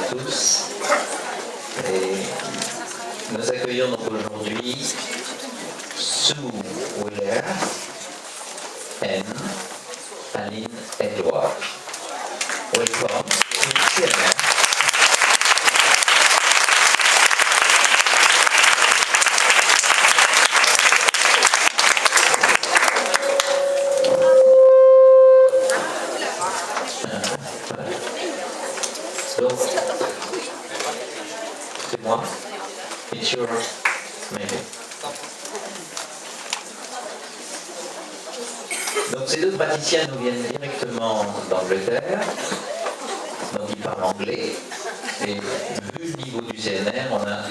tous. Et nous accueillons donc aujourd'hui Sue Wheeler, N, Aline Edouard. Welcome to CNR. Donc, c'est moi. It's your maybe. Donc ces deux praticiens nous viennent directement d'Angleterre, donc ils parlent anglais, et vu le niveau du CNR, on a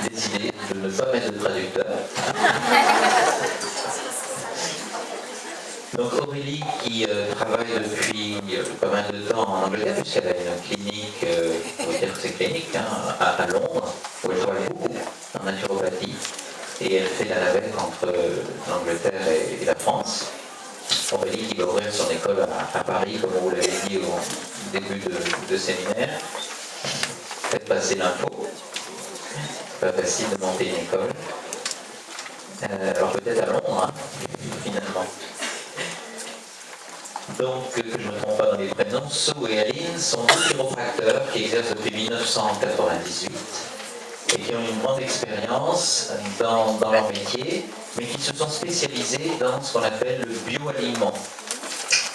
décidé de ne pas mettre de traducteur. Donc Aurélie qui travaille depuis pas mal de temps en Angleterre, puisqu'elle a une clinique, on va dire que c'est clinique, à Londres, où elle travaille beaucoup en naturopathie. Et elle fait la navette entre l'Angleterre et la France. Aurélie qui va ouvrir son école à Paris, comme vous l'avez dit au début de séminaire. Faites passer l'info. Pas facile de monter une école. Alors peut-être à Londres, finalement. Donc, que je ne me trompe pas dans les prénoms, Sue et Aline sont deux chiropracteurs qui exercent depuis 1998. Et qui ont une grande expérience dans leur métier, mais qui se sont spécialisés dans ce qu'on appelle le bioalignement.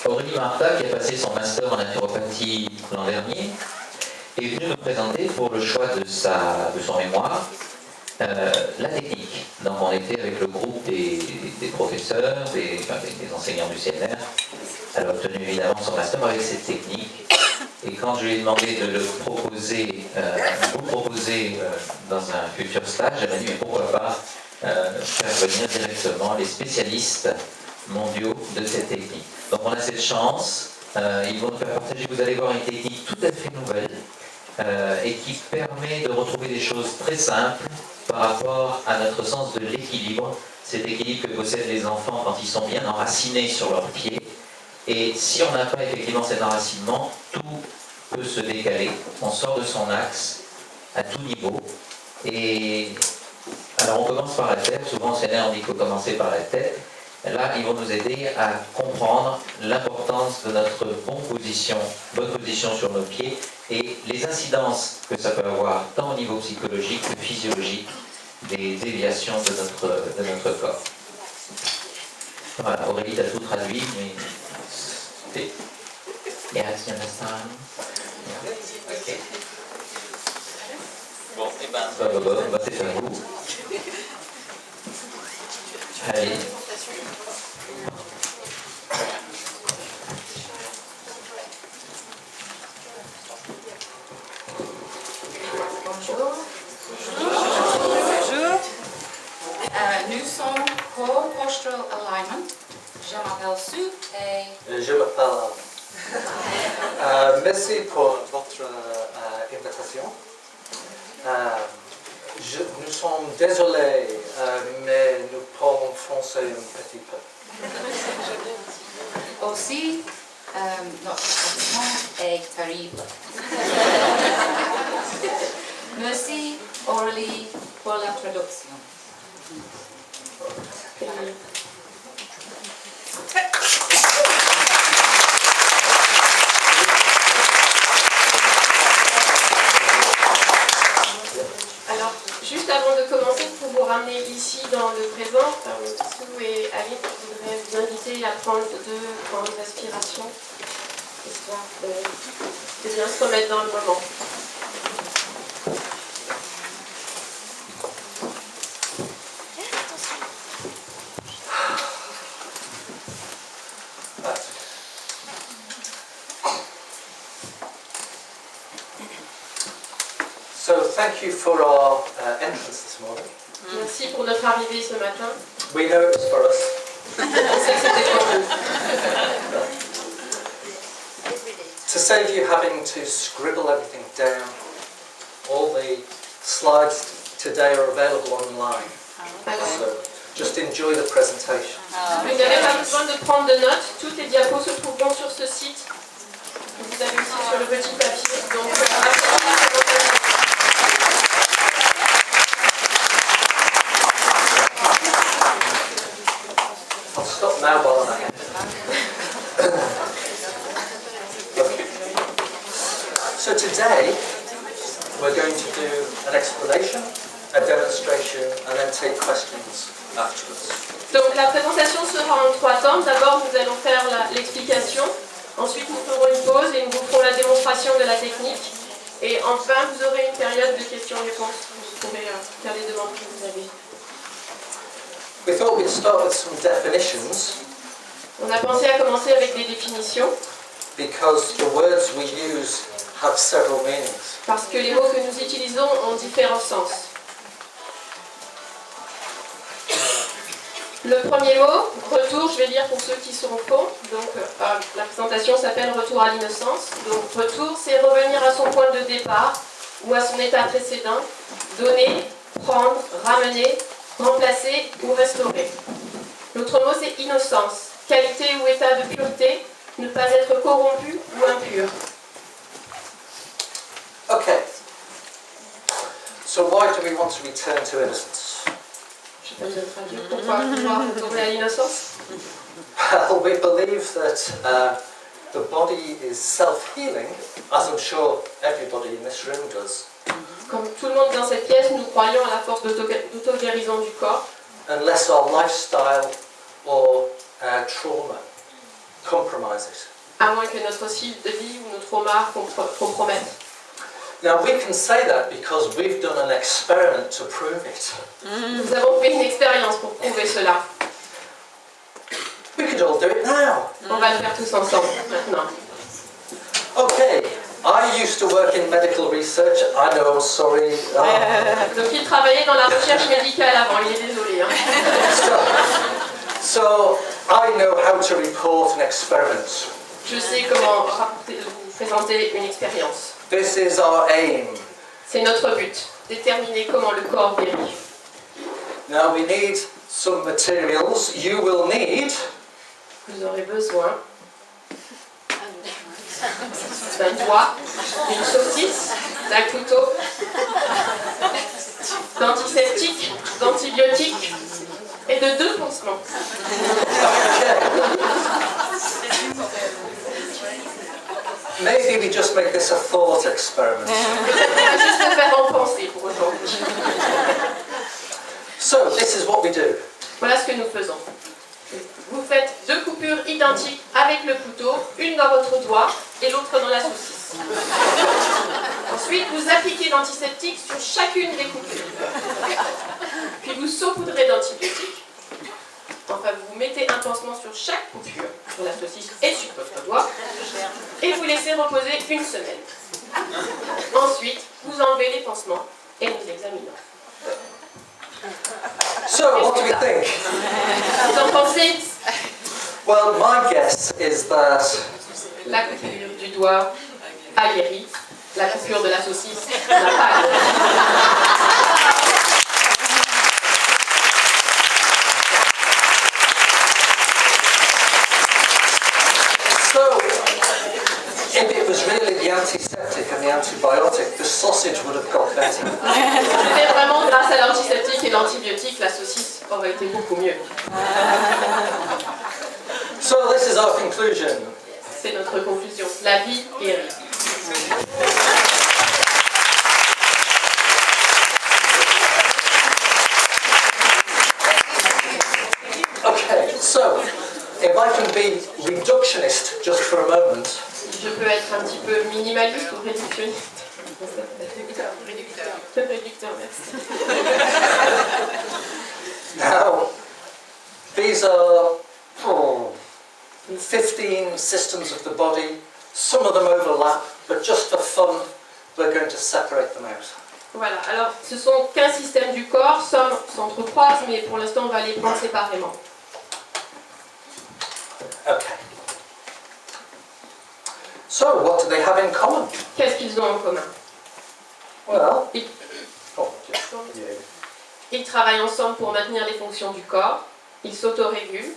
Aurélie Martha, qui a passé son master en naturopathie l'an dernier, est venue nous présenter pour le choix de son mémoire la technique. Donc on était avec le groupe des professeurs, des enseignants du CNR. Elle a obtenu évidemment son master avec cette technique. Et quand je lui ai demandé de vous proposer dans un futur stage, elle m'a dit mais pourquoi pas faire venir directement les spécialistes mondiaux de cette technique. Donc on a cette chance, ils vont nous faire partager, vous allez voir une technique tout à fait nouvelle et qui permet de retrouver des choses très simples par rapport à notre sens de l'équilibre, cet équilibre que possèdent les enfants quand ils sont bien enracinés sur leurs pieds. Et si on n'a pas effectivement cet enracinement, tout peut se décaler. On sort de son axe à tout niveau. Et alors on commence par la tête. Souvent, c'est là on dit qu'il faut commencer par la tête. Là, ils vont nous aider à comprendre l'importance de notre bonne position sur nos pieds et les incidences que ça peut avoir tant au niveau psychologique que physiologique des déviations de notre corps. Voilà, Aurélie a tout traduit, mais yes, you understand? Yeah. Okay. Bon, et ben, c'est à vous. Allez. Bonjour. Bonjour. Nous sommes Core Postural Alignment. Je m'appelle Sue et... Je m'appelle Alan. Merci pour votre invitation. Nous sommes désolés, mais nous parlons français un petit peu. Aussi, notre accent est terrible. Merci Aurélie pour la traduction. Alors, juste avant de commencer, pour vous ramener ici dans le présent, Sue et Aline, je voudrais vous inviter à prendre 2 grandes respirations, histoire de bien se remettre dans le moment. So thank you for our entrance this morning. Merci pour notre arrivée ce matin. We know it's for us. On sait que c'était pour nous. To save you having to scribble everything down, all the slides today are available online. So just enjoy the presentation. Vous n'avez pas besoin de prendre de notes. Toutes les diapos se trouveront sur ce site. Vous avez aussi sur le petit papier. Donc today we're going to do an explanation, a demonstration, and then take questions afterwards. Donc la présentation sera en 3 temps. D'abord, nous allons faire l'explication. Ensuite, nous ferons une pause et nous vous ferons la démonstration de la technique. Et enfin, vous aurez une période de questions-réponses. Vous pourrez faire les demandes que vous avez. We thought we'd start with some definitions On a pensé à commencer avec des définitions, because the words we use have several meanings. parce que les mots que nous utilisons ont différents sens. Le premier mot, retour, je vais lire pour ceux qui sont au fond. Donc, la présentation s'appelle Retour à l'innocence. Donc, retour, c'est revenir à son point de départ ou à son état précédent, donner, prendre, ramener, remplacer ou restaurer. L'autre mot, c'est innocence, qualité ou état de pureté, ne pas être corrompu ou impur. Okay. So why do we want to return to innocence? Je peux le traduire. Pourquoi pouvoir retourner à l'innocence? Well, we believe that the body is self-healing, as I'm sure everybody in this room does. Comme tout le monde dans cette pièce, nous croyons à la force d'auto-guérison du corps. Unless our lifestyle or trauma compromise it. À moins que notre style de vie ou nos traumas compromettent. Now we can say that because we've done an experiment to prove it. Nous avons fait une expérience pour prouver cela. We could all do it now. On va le faire tous ensemble maintenant. Okay, I used to work in medical research. I know, I'm sorry. Donc il travaillait dans la recherche médicale avant, il est désolé. Hein. So I know how to report an experiment. Je sais comment vous présenter une expérience. This is our aim. C'est notre but, déterminer comment le corps guérit. Now we need some materials. You will need Vous aurez besoin d'un doigt, d'une saucisse, d'un couteau, d'antiseptiques, d'antibiotiques et de 2 pansements. Maybe we just make this a thought experiment. On va juste le faire en pensée pour aujourd'hui. So this is what we do. Voilà ce que nous faisons. Vous faites 2 coupures identiques avec le couteau, une dans votre doigt et l'autre dans la saucisse. Ensuite, vous appliquez l'antiseptique sur chacune des coupures. Puis vous saupoudrez d'antibiotiques. Enfin, vous mettez un pansement sur chaque coupure, sur la saucisse et sur votre doigt, et vous laissez reposer une semaine. Ensuite, vous enlevez les pansements et nous examinons. So what do we think? Vous en pensez? Well, my guess is that La coupure du doigt a guéri, la coupure de la saucisse n'a pas guéri. so. If it was really the antiseptic and the antibiotic, the sausage would have got better. C'était vraiment grâce à l'antiseptique et l'antibiotique, la saucisse aurait été beaucoup mieux. So this is our conclusion. C'est notre conclusion. La vie guérit. Okay, so if I can be reductionist just for a moment. Je peux être un petit peu minimaliste ou réductionniste. Réducteur, merci. Now, these are 15 systems of the body. Some of them overlap, but just for fun, we're going to separate them out. Voilà, alors ce sont 15 systèmes du corps, some s'entrecroisent, mais pour l'instant on va les prendre séparément. Okay. So, what do they have in common? Qu'est-ce qu'ils ont en commun? Well, Ils, yeah. ils travaillent ensemble pour maintenir les fonctions du corps, ils s'autorégulent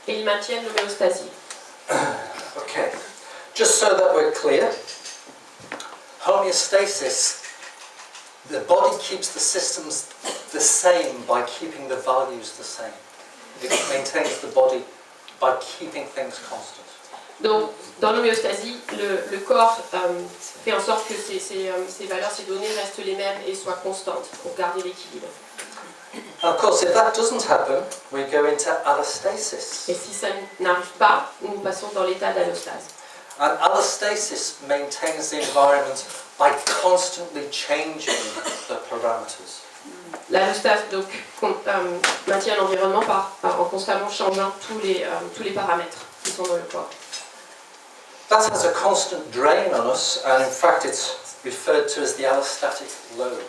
et ils maintiennent l'homéostasie. Okay. Just so that we're clear, homeostasis, the body keeps the systems the same by keeping the values the same. It maintains the body by keeping things constant. Donc, dans l'homéostasie, le corps fait en sorte que ces valeurs, ces données restent les mêmes et soient constantes pour garder l'équilibre. And of course, if that doesn't happen, we go into allostasis. Et si ça n'arrive pas, nous passons dans l'état d'allostase. And allostasis maintains the environment by constantly changing the parameters. L'allostase donc maintient l'environnement en constamment changeant tous les paramètres qui sont dans le corps. That has a constant drain on us, and in fact it's referred to as the allostatic load.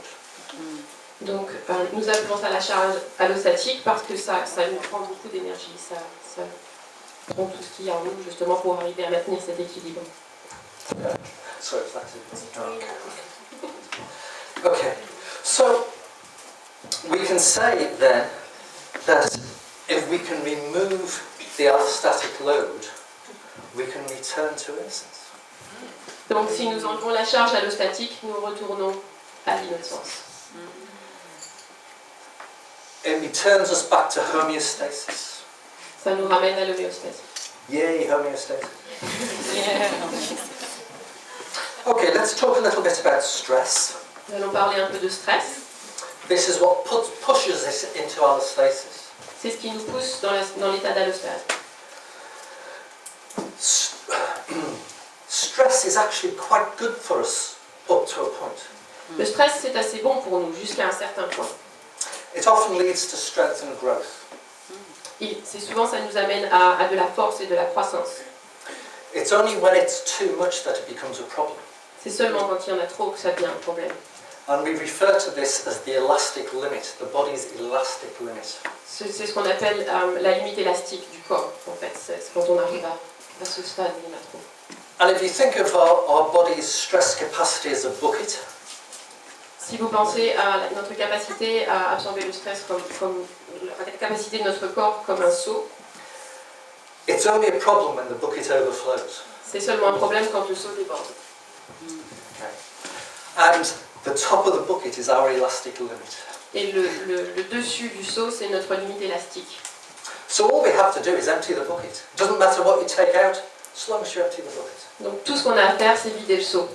Donc nous appelons ça la charge allostatique parce que ça nous prend beaucoup d'énergie, ça prend tout ce qu'il y a en nous justement pour arriver à maintenir cet équilibre. So okay, so we can say then that if we can remove the allostatic load, we can return to innocence. Donc si nous enlevons la charge allostatique, nous retournons à l'innocence. It returns us back to homeostasis. Ça nous ramène à l'homéostase. Yay, homeostasis. Okay, let's talk a little bit about stress. Nous allons parler un peu de stress. This is what pushes us into allostasis. C'est ce qui nous pousse dans l'état d'allostase. Stress is actually quite good for us up to a point. Le stress, c'est assez bon pour nous jusqu'à un certain point. It often leads to strength and growth. C'est souvent, ça nous amène à de la force et de la croissance. It's only when it's too much that it becomes a problem. C'est seulement quand il y en a trop que ça devient un problème. And we refer to this as the elastic limit, the body's elastic limit. C'est ce qu'on appelle la limite élastique du corps, en fait. C'est quand on arrive à ce stade où il y en a trop. And if you think of our body's stress capacity as a bucket, si vous pensez à notre capacité à absorber le stress comme la capacité de notre corps comme un seau, it's only a problem when the bucket overflows. C'est seulement un problème quand le seau déborde. Okay. And the top of the bucket is our elastic limit. Et le dessus du seau, c'est notre limite élastique. So all we have to do is empty the bucket. It doesn't matter what you take out, as long as you empty the bucket. Donc tout ce qu'on a à faire, c'est vider le seau.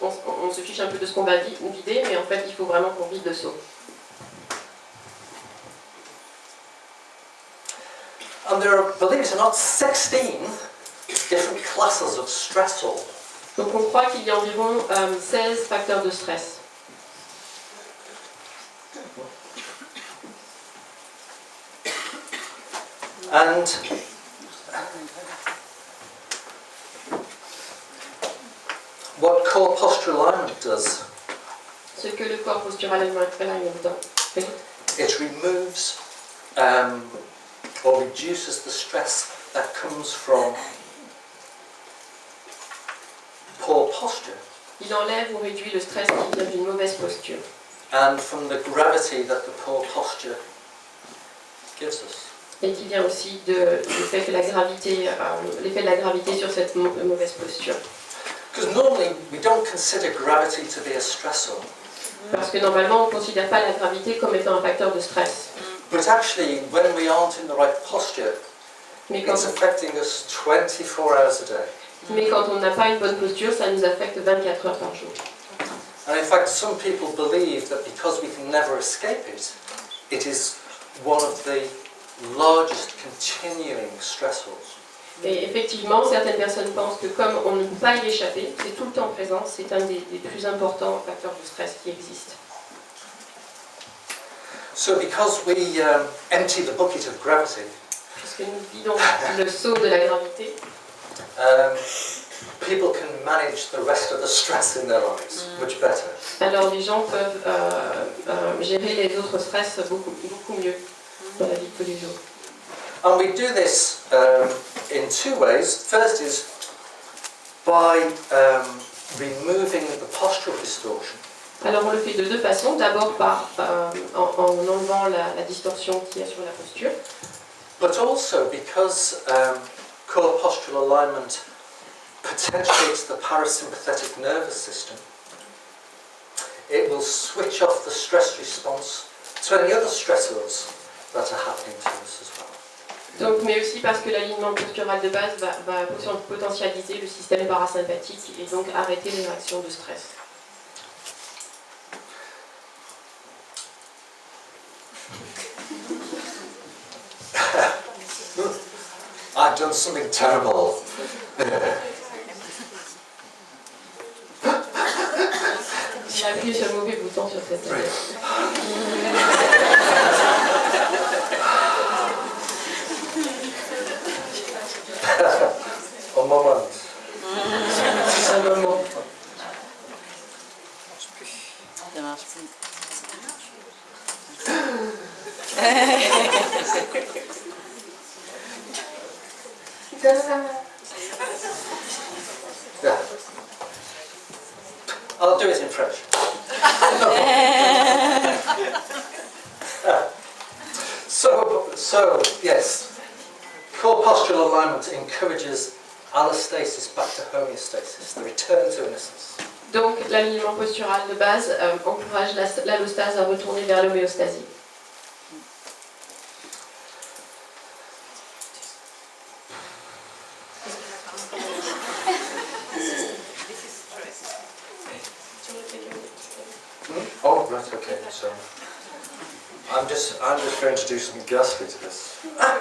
On se fiche un peu de ce qu'on va vider, mais en fait, il faut vraiment qu'on vide le seau. And there are, believe it or not, 16 different classes of stressor. Donc on croit qu'il y a environ 16 facteurs de stress. And what Core Postural Alignment does, Ce que le Core Postural Alignment fait, it removes or reduces the stress that comes from poor posture il enlève ou réduit le stress qui vient d'une mauvaise posture and from the gravity that the poor posture gives us. et qui vient aussi du fait que l'effet de la gravité sur cette mauvaise posture. Because normally we don't consider gravity to be a stressor. Parce que normalement, on ne considère pas la gravité comme étant un facteur de stress. But actually, when we aren't in the right posture, it's affecting us 24 hours a day. Mais quand on n'a pas une bonne posture, ça nous affecte 24 heures par jour. And in fact, some people believe that because we can never escape it, it is one of the largest continuing stressors. Et effectivement, certaines personnes pensent que comme on ne peut pas y échapper, c'est tout le temps présent, c'est un des plus importants facteurs de stress qui existent. So because we empty the bucket of gravity, Puisque nous vidons le seau de la gravité, people can manage the rest of the stress in their lives much better. alors les gens peuvent gérer les autres stress beaucoup mieux dans la vie de tous les jours. And we do this in two ways. First is by removing the postural distortion. Alors on le fait de deux façons. D'abord en enlevant la distorsion qu'il y a sur la posture, But also because core postural alignment potentiates the parasympathetic nervous system, it will switch off the stress response to any other stressors that are happening to us as well. Donc, mais aussi parce que l'alignement postural de base va potentialiser le système parasympathique et donc arrêter les réactions de stress. I've done something terrible. J'ai appuyé sur le mauvais bouton sur cette table. Un moment. Un moment. Ça marche plus. Yeah. I'll do it in French. So yes, core postural alignment encourages allostasis back to homeostasis, the return to innocence. Donc l'alignement postural de base encourage l'allostase à retourner vers l'homéostasie. Oh, right, okay. So I'm just going to do some ghastly to this.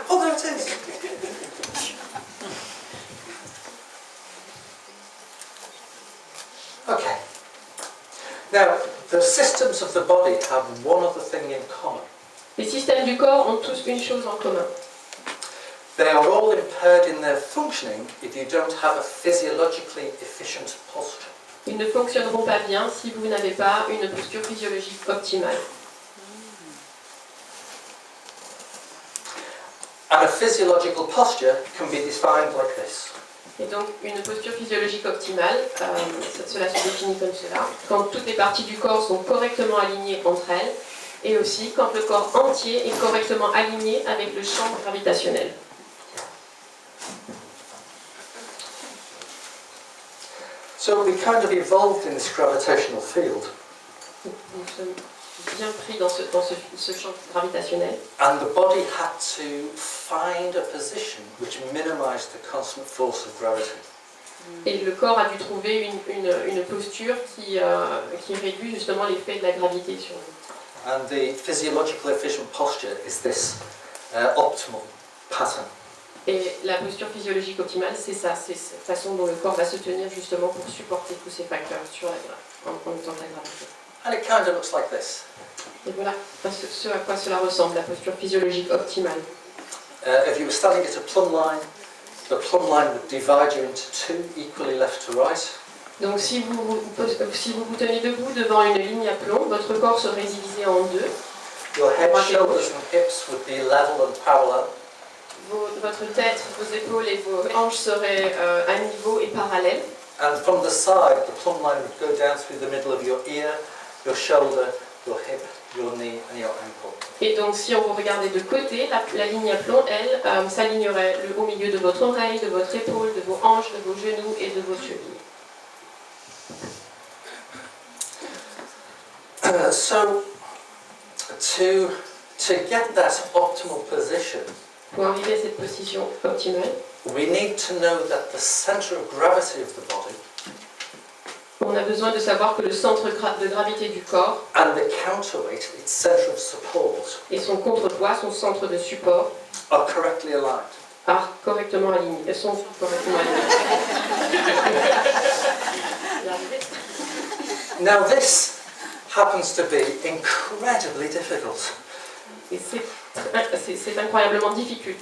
Oh, there it is. Okay. Now, the systems of the body have one other thing in common. Les systèmes du corps ont tous une chose en commun. They are all impaired in their functioning if you don't have a physiologically efficient posture. Ils ne fonctionneront pas bien si vous n'avez pas une posture physiologique optimale. And a physiological posture can be defined like this. Et donc une posture physiologique optimale, cela se définit comme cela, quand toutes les parties du corps sont correctement alignées entre elles, et aussi quand le corps entier est correctement aligné avec le champ gravitationnel. So we kind of evolved in this gravitational field. Nous sommes bien pris dans ce champ gravitationnel. And the body had to find a position which minimized the constant force of gravity. Et le corps a dû trouver une posture qui réduit justement l'effet de la gravité sur nous. And the physiological efficient posture is this optimal pattern. Et la posture physiologique optimale, c'est ça, c'est cette façon dont le corps va se tenir justement pour supporter tous ces facteurs sur en étant de la gravité. And it kind of looks like this. Et voilà ce à quoi cela ressemble, la posture physiologique optimale. If you were standing at a plumb line, the plumb line would divide you into two, equally left to right. Donc si vous vous tenez debout devant une ligne à plomb, votre corps serait divisé en deux. Your head, shoulders and hips would be level and parallel. Votre tête, vos épaules et vos hanches seraient à niveau et parallèles. And from the side, the plumb line would go down through the middle of your ear, your shoulder, your hip, your knee and your ankle. Et donc si on vous regardait de côté, la ligne à plomb, elle, s'alignerait au milieu de votre oreille, de votre épaule, de vos hanches, de vos genoux et de vos chevilles. So, to get that optimal position, Pour arriver à cette position optimale, we need to know that the center of gravity of the body on a besoin de savoir que le centre de gravité du corps and the counterweight, its center of support, et son contrepoids, son centre de support, are correctly aligned. correctement alignés. Elles sont correctement alignées. Now this happens to be incredibly difficult. Et c'est incroyablement difficile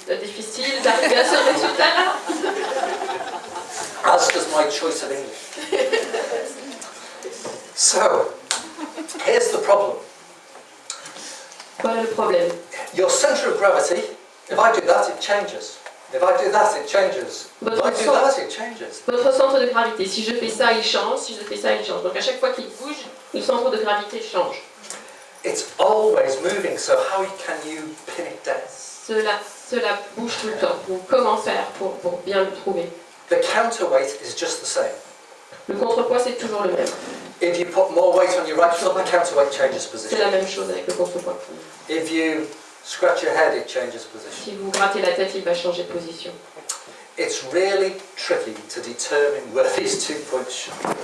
d'arriver à ce résultat-là. As does my choice of English. So, here's the problem. Voilà le problème. Your center of gravity, if I do that, it changes. If I do that, it changes. If I do that, it changes. Votre centre de gravité, si je fais ça, il change. Si je fais ça, il change. Donc à chaque fois qu'il bouge, le centre de gravité change. It's always moving, so how can you pin it down? Cela bouge tout le temps. Donc comment faire pour bien le trouver? The counterweight is just the same. Le contrepoids, c'est toujours le même. If you put more weight on your right foot, the counterweight changes C'est position. la même chose avec le contrepoids. If you scratch your head, it changes position. Si vous grattez la tête, il va changer de position. It's really tricky to determine where these 2 points should be.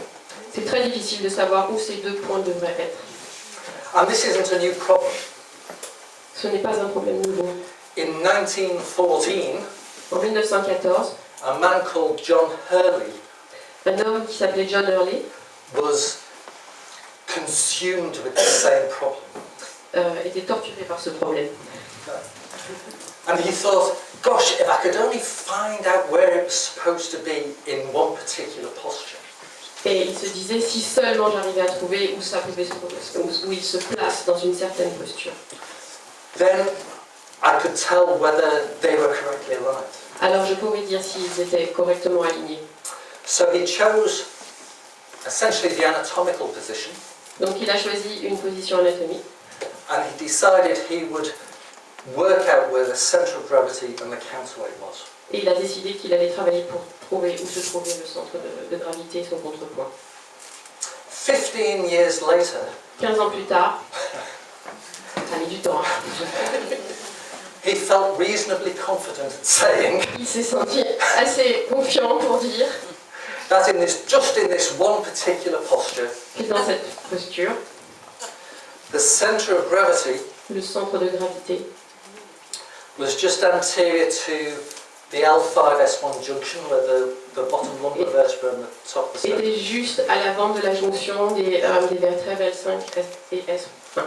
C'est très difficile de savoir où ces 2 points devraient être. And this isn't a new problem. Ce n'est pas un problème nouveau. In 1914, En 1914, a man called John Hurley un homme qui s'appelait John Hurley was consumed with the same problem. était torturé par ce problème. And he thought, gosh, if I could only find out where it was supposed to be in one particular posture. Et il se disait, si seulement j'arrivais à trouver où ça pouvait où il se place dans une certaine posture, Then I could tell whether they were correctly aligned. alors je pourrais dire s'ils étaient correctement alignés. So he chose essentially the anatomical position, Donc il a choisi une position anatomique and he decided he would work out where the center of gravity and the counterweight was. et il a décidé qu'il allait travailler pour trouver où se trouvait le centre de gravité et son contrepoids. 15 years later, 15 ans plus tard, ça a mis du temps, hein. he felt reasonably confident in saying Il s'est senti assez confiant pour dire that just in this one particular posture, que dans cette posture, the center of gravity le centre de gravité was just anterior to the L5S1 junction, where the bottom lumbar vertebra and the top of the était juste à l'avant de la jonction des vertèbres L5 et S1.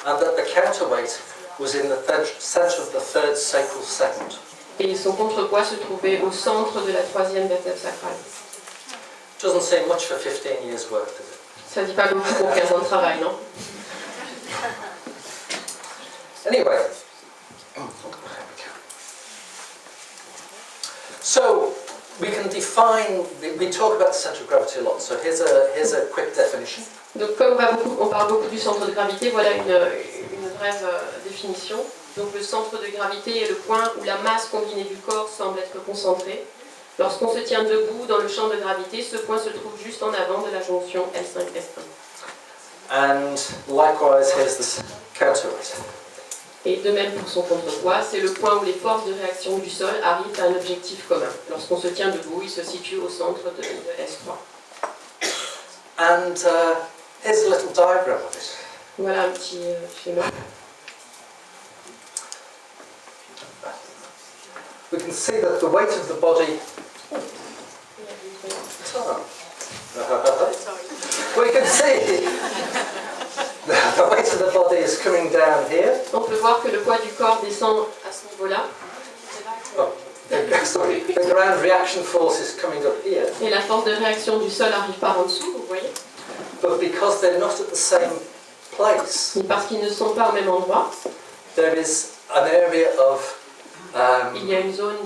and that the counterweight was in the center of the third sacral segment. Et son contrepoids se trouvait au centre de la troisième vertèbre sacrale. Doesn't say much for 15 years' work, does it? Ça ne dit pas beaucoup pour 15 ans de travail, non? Anyway, so we can define. We talk about the center of gravity a lot. So here's a quick definition. Donc comme on parle beaucoup du centre de gravité, voilà une brève définition. Donc le centre de gravité est le point où la masse combinée du corps semble être concentrée. Lorsqu'on se tient debout dans le champ de gravité, ce point se trouve juste en avant de la jonction L5-S1. And likewise, here's the counterweight. Et de même pour son contrepoids, c'est le point où les forces de réaction du sol arrivent à un objectif commun. Lorsqu'on se tient debout, il se situe au centre de S3. And here's a little diagram of it. Voilà un petit schéma. We can see that the weight of the body. We can see the weight of the body is coming down here. On peut voir que le poids du corps descend à ce niveau-là. Oh, sorry. The ground reaction force is coming up here. Et la force de réaction du sol arrive par en dessous, vous voyez. But because they're not at the same place, Mais parce qu'ils ne sont pas au même endroit, there is an area of il y a une zone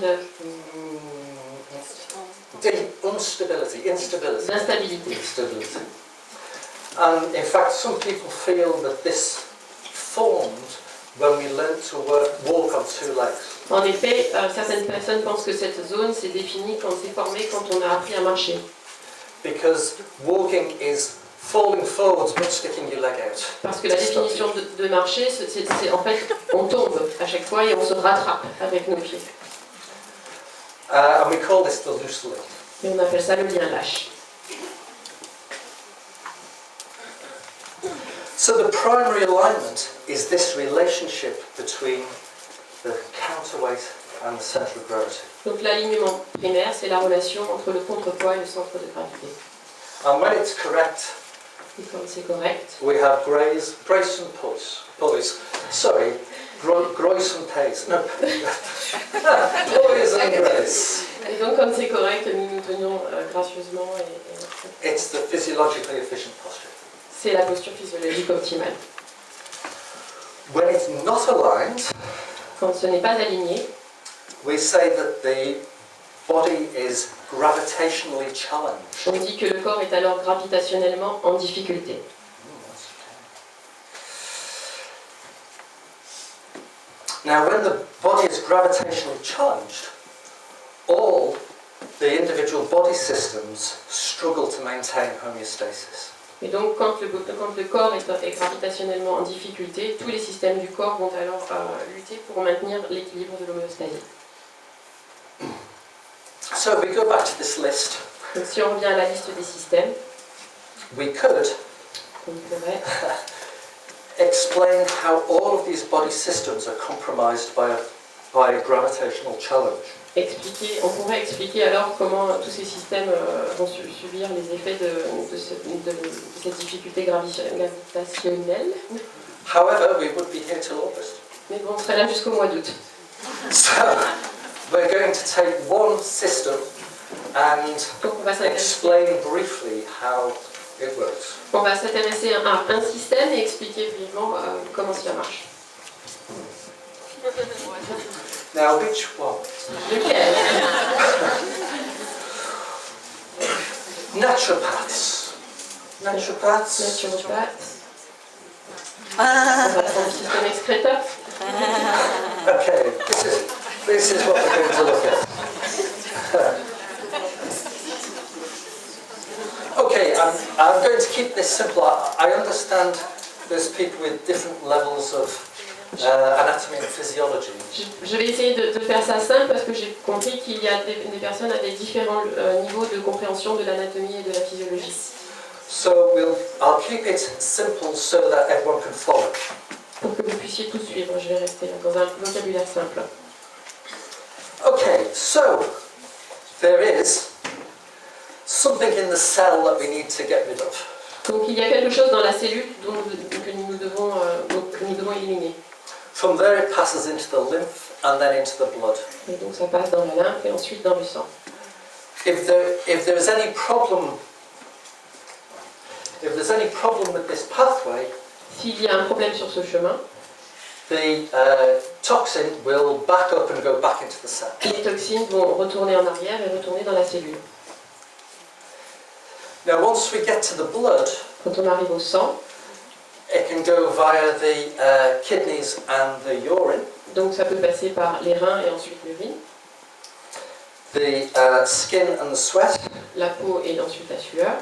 instability. d'instabilité. And in fact, some people feel that this formed when we learned to walk on two legs. En effet, certaines personnes pensent que cette zone s'est définie quand c'est formé quand on a appris à marcher. Because walking is falling forwards but sticking your leg out. Parce que la définition de marcher, c'est en fait, on tombe à chaque fois et on se rattrape avec nos pieds. And we call this the loose leg. Et on appelle ça le lien lâche. So the primary alignment is this relationship between the counterweight and the center of gravity. Donc l'alignement primaire, c'est la relation entre le contrepoids et le centre de gravité. And when it's correct, Et quand c'est correct, we have brace and poise. Sorry, groise and pace. No, poise and grace. et donc quand c'est correct, nous nous tenons gracieusement et It's the physiologically efficient posture. c'est la posture physiologique optimale. When it's not aligned, Quand ce n'est pas aligné, we say that the body is gravitationally challenged. on dit que le corps est alors gravitationnellement en difficulté. Now, when the body is gravitationally challenged, all the individual body systems struggle to maintain homeostasis. Et donc, quand le corps est gravitationnellement en difficulté, tous les systèmes du corps vont alors lutter pour maintenir l'équilibre de l'homéostasie. So if we go back to this list, Donc, si on revient à la liste des systèmes, we could on pourrait explain how all of these body systems are compromised by a gravitational challenge. on pourrait expliquer alors comment tous ces systèmes vont subir les effets de cette difficulté gravitationnelle. However, we would be here till August. Mais bon, on serait là jusqu'au mois d'août. So we're going to take one system and Donc on va explain briefly how it works. On va s'intéresser à un système et expliquer brièvement comment cela marche. Now, which one? Lequel? Naturopaths. Naturopaths. Naturopaths. On va prendre le système excréteur. Okay, this is what we're going to look at. Okay, I'm going to keep this simple. I understand there's people with different levels of anatomy and physiology. Je vais essayer de faire ça simple parce que j'ai compris qu'il y a des personnes avec différents niveaux de compréhension de l'anatomie et de la physiologie. So I'll keep it simple so that everyone can follow. Pour que vous puissiez tout suivre, je vais rester dans un vocabulaire simple. Okay, so there is something in the cell that we need to get rid of. Donc il y a quelque chose dans la cellule que nous devons éliminer. From there it passes into the lymph and then into the blood. Et donc ça passe dans la lymphe et ensuite dans le sang. If there's any problem with this pathway, S'il y a un problème sur ce chemin, the toxin will back up and go back into the cell. les toxines vont retourner en arrière et retourner dans la cellule. Now once we get to the blood, Quand on arrive au sang, it can go via the kidneys and the urine, donc ça peut passer par les reins et ensuite l'urine, the skin and the sweat, la peau et ensuite la sueur,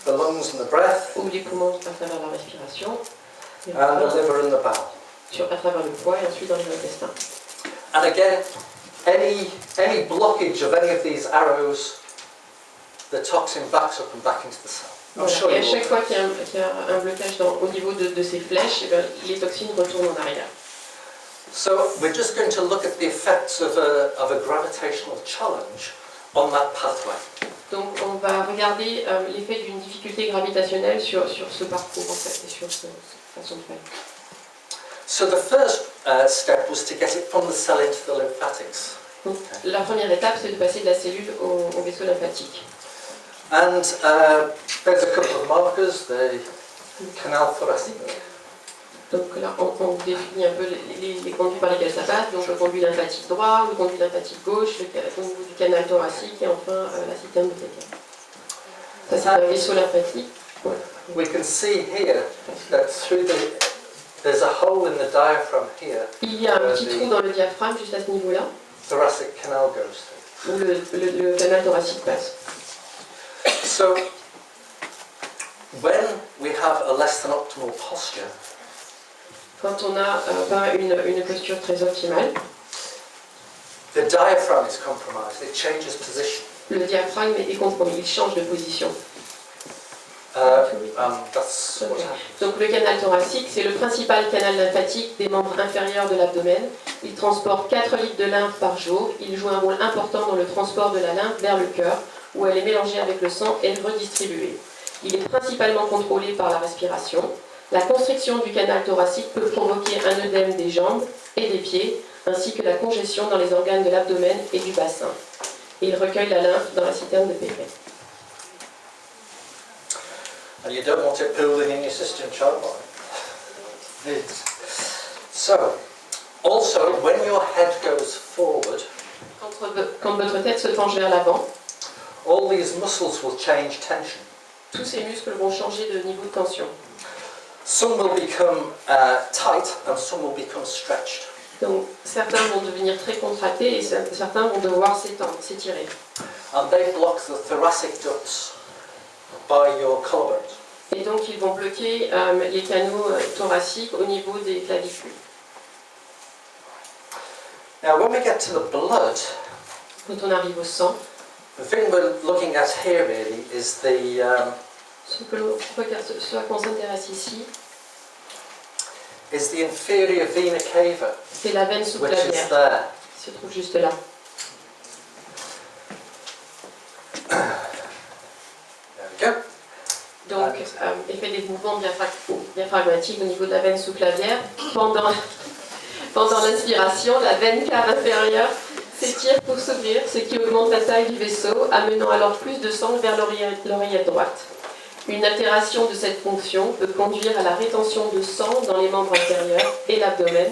the lungs and the breath, ou les poumons à travers la respiration, et and the enfin, liver and the bowel. à travers le foie et ensuite dans les intestins. And again, any blockage of any of these arrows, the toxin backs up and back into the cell. Voilà. Et à chaque fois qu'il y a un blocage au niveau de ces flèches, les toxines retournent en arrière. So we're just going to look at the effects of a gravitational challenge on that pathway. Donc on va regarder l'effet d'une difficulté gravitationnelle sur ce parcours en fait, et sur cette façon de faire. So the first step was to get it from the cell into the lymphatics. Donc, la première étape, c'est de passer de la cellule au vaisseau lymphatique. And there's a couple of markers, the canal thoracique. Donc là, on définit un peu les conduits par lesquels ça passe. Donc le conduit lymphatique droit, le conduit lymphatique gauche, au niveau du canal thoracique et enfin la citerne de Pékin. Ça, c'est un vaisseau lymphatique. Ouais. We can see here that there's a hole in the diaphragm here. Il y a un petit trou dans le diaphragme juste à ce niveau-là, Thoracic canal goes through. où le canal thoracique passe. So when we have a less than optimal posture, Quand on n'a pas une posture très optimale, the diaphragm is compromised, it changes position. le diaphragme est compromis, il change de position. That's what happens. Donc le canal thoracique, c'est le principal canal lymphatique des membres inférieurs de l'abdomen. Il transporte 4 litres de lymphe par jour. Il joue un rôle important dans le transport de la lymphe vers le cœur, où elle est mélangée avec le sang et redistribuée. Il est principalement contrôlé par la respiration. La constriction du canal thoracique peut provoquer un œdème des jambes et des pieds, ainsi que la congestion dans les organes de l'abdomen et du bassin. Et il recueille la lymphe dans la citerne de Pékin. And you don't want it pooling in your system childline. So, also, when your head goes forward, Quand votre tête se penche vers l'avant, all these muscles will change tension. tous ces muscles vont changer de niveau de tension. Some will become tight and some will become stretched. Donc certains vont devenir très contractés et certains vont devoir s'étendre, s'étirer. And they block the thoracic ducts. by your collarbones. Et donc ils vont bloquer les canaux thoraciques au niveau des clavicules. Now when we get to the blood, Quand on arrive au sang, the thing we're looking at here really is the ce à quoi on s'intéresse ici, inferior vena cava, c'est la veine which is sous-clavière there. qui se trouve juste là. There we go. Donc, effet des mouvements diaphragmatiques au niveau de la veine sous-clavière. Pendant l'inspiration, la veine cave inférieure s'étire pour s'ouvrir, ce qui augmente la taille du vaisseau, amenant alors plus de sang vers l'oreillette droite. Une altération de cette fonction peut conduire à la rétention de sang dans les membres inférieurs et l'abdomen,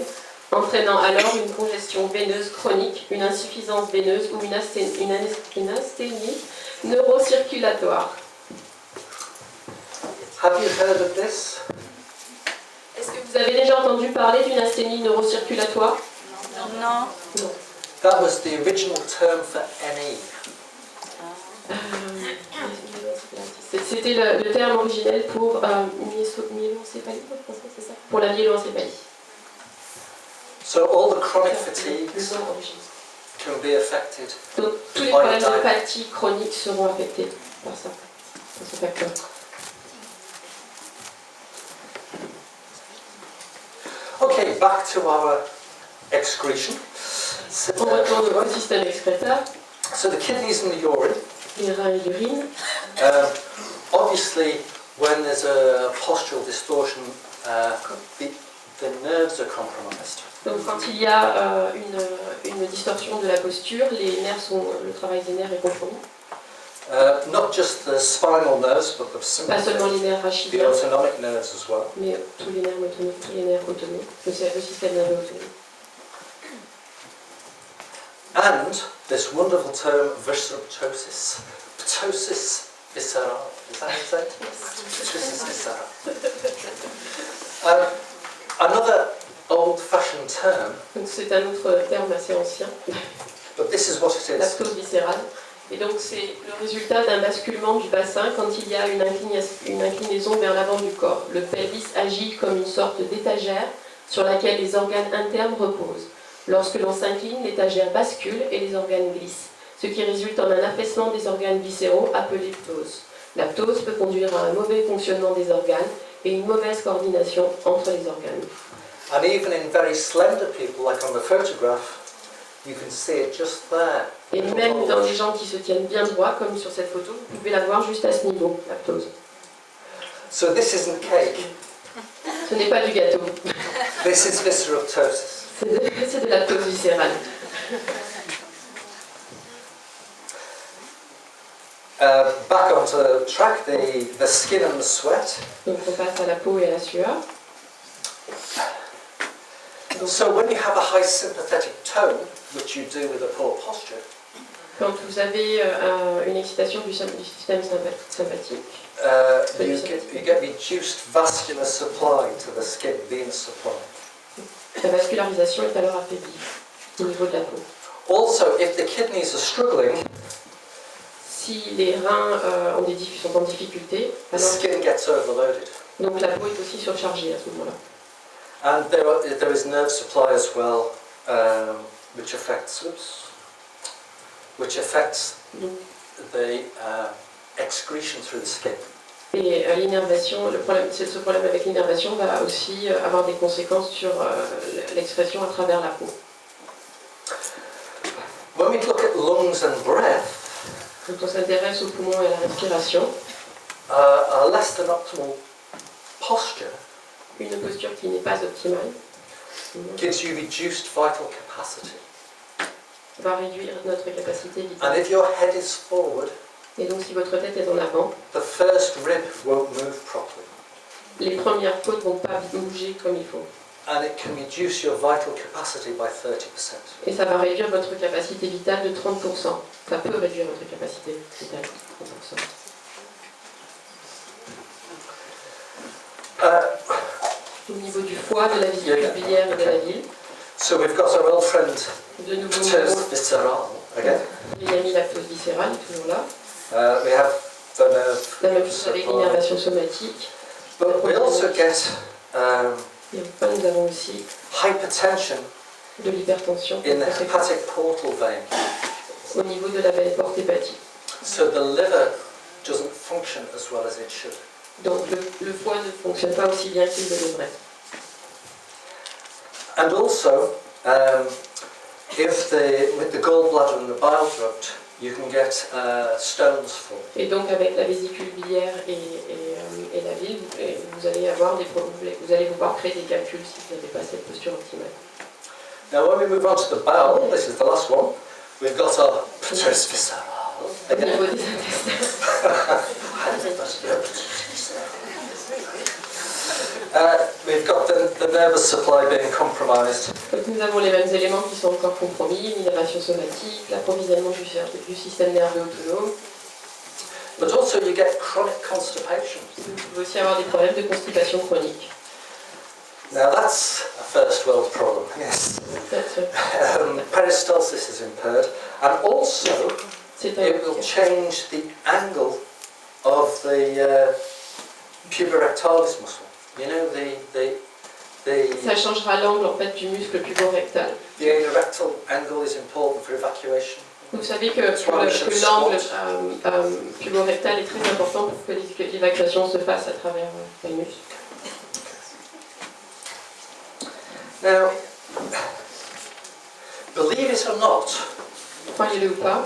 entraînant alors une congestion veineuse chronique, une insuffisance veineuse ou une asthénie neurocirculatoire. Have you heard of this? Est-ce que vous avez déjà entendu parler d'une asthénie neurocirculatoire? Non. Non. That was the original term for ME. C'était le terme originel pour myéloencéphalie, c'est ça? Pour la myéloencéphalie. So all the chronic fatigues Le nom originel. can be affected. Donc tous les problèmes de fatigue chronique seront affectés par ça, par ce facteur. Okay, back to our excretion. On retourne au système excréteur, So the kidneys and the urine. les reins et l'urine. Obviously, when there's a postural distortion, the nerves are compromised. Donc quand il y a une distorsion de la posture, le travail des nerfs est compromis. Not just the spinal nerves, but the Pas seulement les nerfs the rachidiens, autonomic nerves as well. mais tous les nerfs autonomes, le système nerveux autonome. And this wonderful term, visceroptosis. Ptosis visceral. Is that how you say it? Ptosis visceral. Another old-fashioned term, Donc c'est un autre terme assez ancien, but this is what it is. la ptose viscérale. Et donc c'est le résultat d'un basculement du bassin quand il y a une inclinaison vers l'avant du corps. Le pelvis agit comme une sorte d'étagère sur laquelle les organes internes reposent. Lorsque l'on s'incline, l'étagère bascule et les organes glissent, ce qui résulte en un affaissement des organes viscéraux appelé ptose. La ptose peut conduire à un mauvais fonctionnement des organes et une mauvaise coordination entre les organes. And even in very slender people, like on the photograph, you can see it just there. Et même dans les gens qui se tiennent bien droit, comme sur cette photo, vous pouvez la voir juste à ce niveau, la ptose. So this isn't cake. Ce n'est pas du gâteau, This is visceroptosis. c'est de la ptose viscérale. Back onto the track, the skin and the sweat. Donc on passe à la peau et à la sueur. So when you have a high sympathetic tone, which you do with a poor posture, Quand vous avez une excitation du système sympathique, you get reduced vascular supply to the skin, venous supply. la vascularisation est alors affaiblie au niveau de la peau. Also, if the kidneys are struggling, Si les reins sont en difficulté, the alors, skin gets overloaded. donc la peau est aussi surchargée à ce moment-là. And there is nerve supply as well, which affects the excretion through the skin. Et l'innervation, ce problème avec l'innervation va aussi avoir des conséquences sur l'expression à travers la peau. When we look at lungs and breath, Quand on s'intéresse aux poumons et à la respiration, a less than optimal posture une posture qui n'est pas optimale gives you reduced vital capacity. va réduire notre capacité And vitale. if your head is forward, Et donc si votre tête est en avant, the first rib won't move properly. les premières côtes ne vont pas bouger comme il faut. And it can reduce your vital capacity by 30%. Et ça va réduire votre capacité vitale de 30%. Ça peut réduire votre capacité vitale de 30%. Au niveau du foie, de la vésicule biliaire et de la bile, So we've got our old friend de nouveau, ptosis visceral again. il a mis la ptose viscérale, toujours là. We have the nerve. La même chose avec l'innervation somatique. But we also get Et enfin, nous avons aussi hypertension de l'hypertension in the hepatic portal vein. au niveau de la veine porte hépatique. So the liver doesn't function as well as it should. Donc le foie ne fonctionne pas aussi bien qu'il le devrait. And also, with the gallbladder and the bile duct, you can get stones formed. Et donc avec la vésicule biliaire et la bile, vous allez avoir des problèmes, vous allez pouvoir créer des calculs si vous n'avez pas cette posture optimale. Now when we move on to the bowel, this is the last one, we've got our pituitary visceral. Au niveau des intestins. We've got the nervous supply being compromised. Donc nous avons les mêmes éléments qui sont encore compromis, l'innervation somatique, l'approvisionnement du système nerveux autonome. But also you get chronic constipation. Vous pouvez aussi avoir des problèmes de constipation chronique. Now that's a first world problem, yes. Peristalsis is impaired, and also it will change the angle of the puborectalis muscle. You know, Ça changera l'angle en fait du muscle puborectal. The anorectal angle is important for evacuation. Vous savez que l'angle puborectal est très important pour que l'évacuation se fasse à travers les muscles. Now, believe it or not, croyez-le ou pas,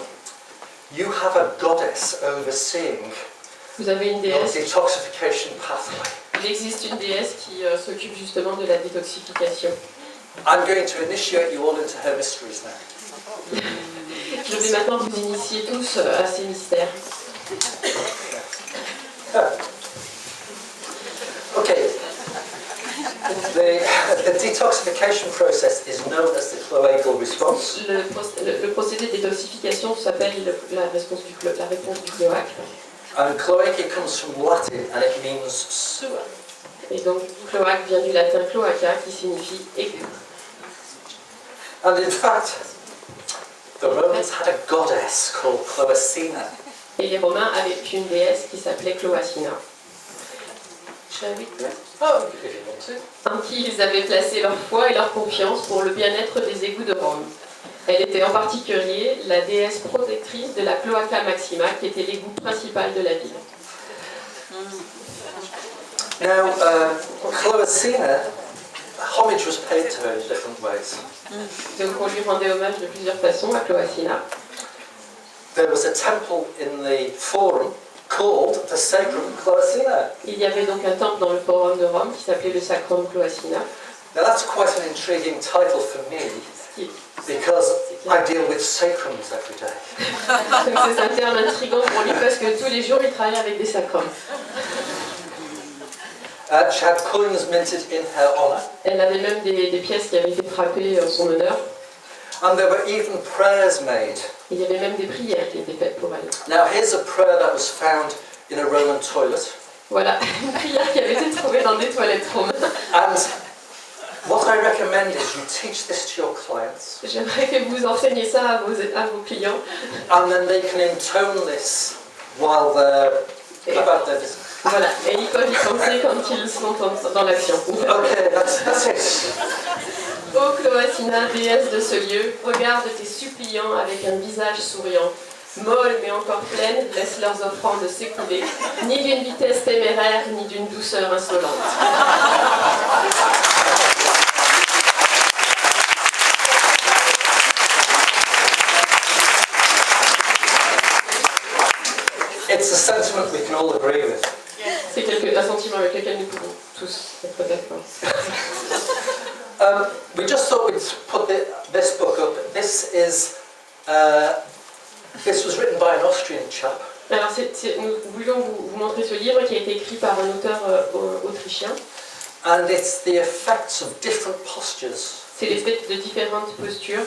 you have a goddess overseeing vous avez une your déesse. detoxification pathway. Il existe une déesse qui s'occupe justement de la détoxification. I'm going to initiate you all into her mysteries now. Je vais maintenant vous initier tous à ces mystères. Okay. The detoxification process is known as the cloacal response. Le procédé de détoxification s'appelle la réponse du cloaque. And cloaca comes from Latin and it means sewer. Et donc cloaque vient du latin cloaca qui signifie écu. And in fact, the Romans had a goddess called Cloacina. Et les Romains avaient une déesse qui s'appelait Cloacina. Oh, if you want to. En qui ils avaient placé leur foi et leur confiance pour le bien-être des égouts de Rome. Elle était en particulier la déesse protectrice de la Cloaca Maxima, qui était l'égout principal de la ville. Now, Cloacina, homage was paid to her in different ways. Donc on lui rendait hommage de plusieurs façons à Cloacina. There was a temple in the Forum called the Sacrum Cloacina. Il y avait donc un temple dans le Forum de Rome qui s'appelait le Sacrum Cloacina. Now that's quite an intriguing title for me, because I deal with sacrums every day. Donc c'est un terme intriguant pour lui parce que tous les jours il travaille avec des sacrums. She had coins minted in her honor. Elle avait même des pièces qui avaient été frappées en son honneur. And there were even prayers made. Il y avait même des prières qui étaient faites pour elle. Now here's a prayer that was found in a Roman toilet. Voilà, une prière qui avait été trouvée dans des toilettes romaines. And what I recommend is you teach this to your clients. J'aimerais que vous enseigniez ça à vos clients. And then they can intone this while they're about their business. Voilà, et ils peuvent y penser quand ils sont dans l'action. Okay, that's it. Ô Cloacina, déesse de ce lieu, regarde tes suppliants avec un visage souriant. Molles mais encore pleines, laissent leurs offrandes s'écouler, ni d'une vitesse téméraire, ni d'une douceur insolente. It's a sentiment we can all agree with. C'est un sentiment avec lequel nous pouvons tous être d'accord. We just thought we'd put this book up. This was written by an Austrian chap. Alors, nous voulions vous montrer ce livre qui a été écrit par un auteur autrichien. And it's the effects of different postures. C'est l'effet de différentes postures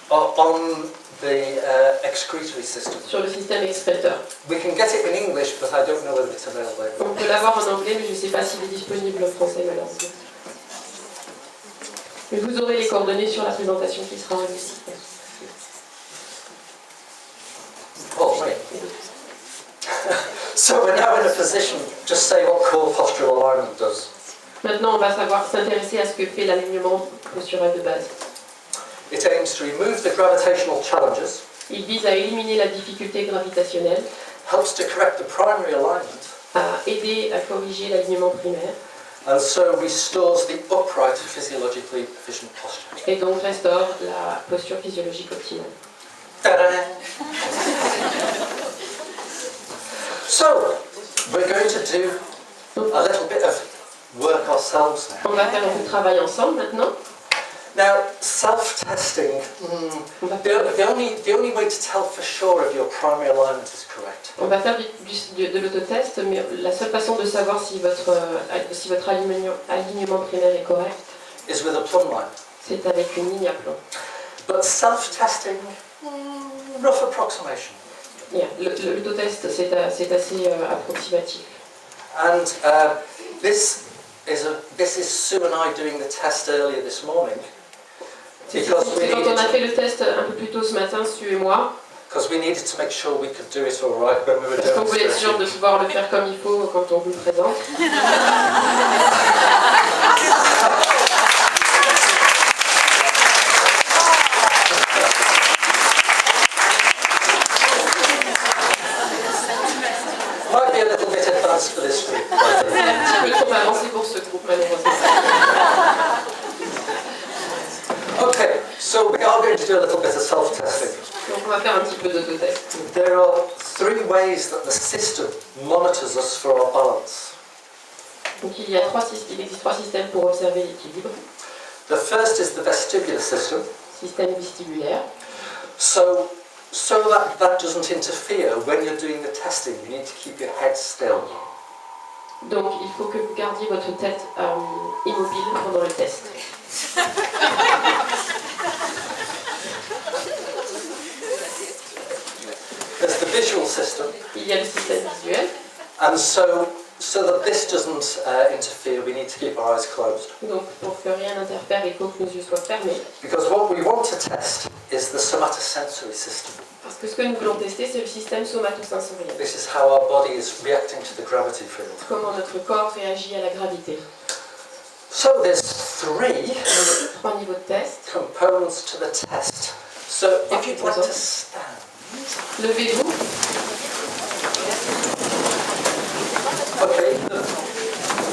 on the excretory system. Sur le système excréteur. We can get it in English, but I don't know whether it's available. On peut l'avoir en anglais, mais je ne sais pas s'il est disponible en français malheureusement. Mais vous aurez les coordonnées sur la présentation qui sera ici. Oh, right. So we're now in a position to say what core postural alignment does. Maintenant, on va savoir s'intéresser à ce que fait l'alignement postural de base. It aims to remove the gravitational challenges, Il vise à éliminer la difficulté gravitationnelle, helps to correct the primary alignment, à aider à corriger l'alignement primaire, and so restores the upright physiologically efficient posture. et donc restaure la posture physiologique optimale. Ta-da! So, we're going to do a little bit of work ourselves now. On va faire un peu de travail ensemble maintenant. Now, self-testing, the only way to tell for sure if your primary alignment is correct On va faire de l'autotest, mais la seule façon de savoir si votre alignement primaire est correct, is with a plumb line. c'est avec une ligne à plomb. But self-testing, rough approximation. Yeah, l'autotest, c'est assez approximatif. And this is Sue and I doing the test earlier this morning. C'est quand on a fait le test un peu plus tôt ce matin, Sue et moi, Because we needed to make sure we could do it all right when we were parce qu'on voulait être sûr de demonstrating. pouvoir le faire comme il faut quand on vous le présente. Might be a little bit advanced for this group. C'est un petit peu trop avancé pour ce groupe, malheureusement. Okay, so we are going to do a little bit of self-testing. Donc on va faire un petit peu d'autotest. There are 3 ways that the system monitors us for our balance. Donc il existe 3 systèmes pour observer l'équilibre. The first is the vestibular system. Système vestibulaire. So that doesn't interfere when you're doing the testing, you need to keep your head still. Donc il faut que vous gardiez votre tête immobile pendant le test. There's the visual system, Il y a le système visuel. and so that this doesn't interfere, we need to keep our eyes closed. Donc pour que rien n'interfère, il faut que nos yeux soient fermés. Because what we want to test is the somatosensory system. Parce que ce que nous voulons tester, c'est le système somatosensoriel. This is how our body is reacting to the gravity field. Comment notre corps réagit à la gravité. So there's 3 3 niveaux de test. components to the test. So if you'd like to stand. Levez-vous. Okay,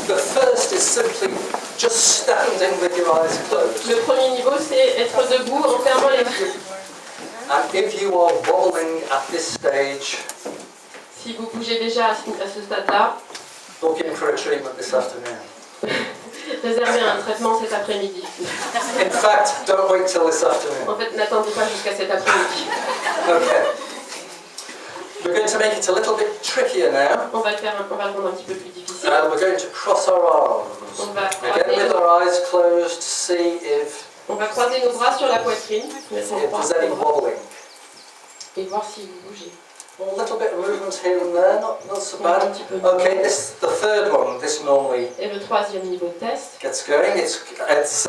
the first is simply just standing with your eyes closed. Le premier niveau, c'est être debout en fermant les yeux. And if you are wobbling at this stage, Si vous bougez déjà à ce stade-là, book in for a treatment this afternoon. réservez un traitement cet après-midi. In fact, don't wait till this afternoon. En fait, n'attendez pas jusqu'à cet après-midi. Okay. We're going to make it a little bit trickier now. On va le rendre un petit peu plus difficile. We're going to cross our arms. On va Again with our eyes closed, see if croiser nos bras sur la poitrine, mettre nos bras there's any wobbling. et voir si vous bougez. Well, a little bit of movement here and there, not so On va un bad. petit peu. Okay, the third one, this normally Et le troisième niveau de test, gets going. It's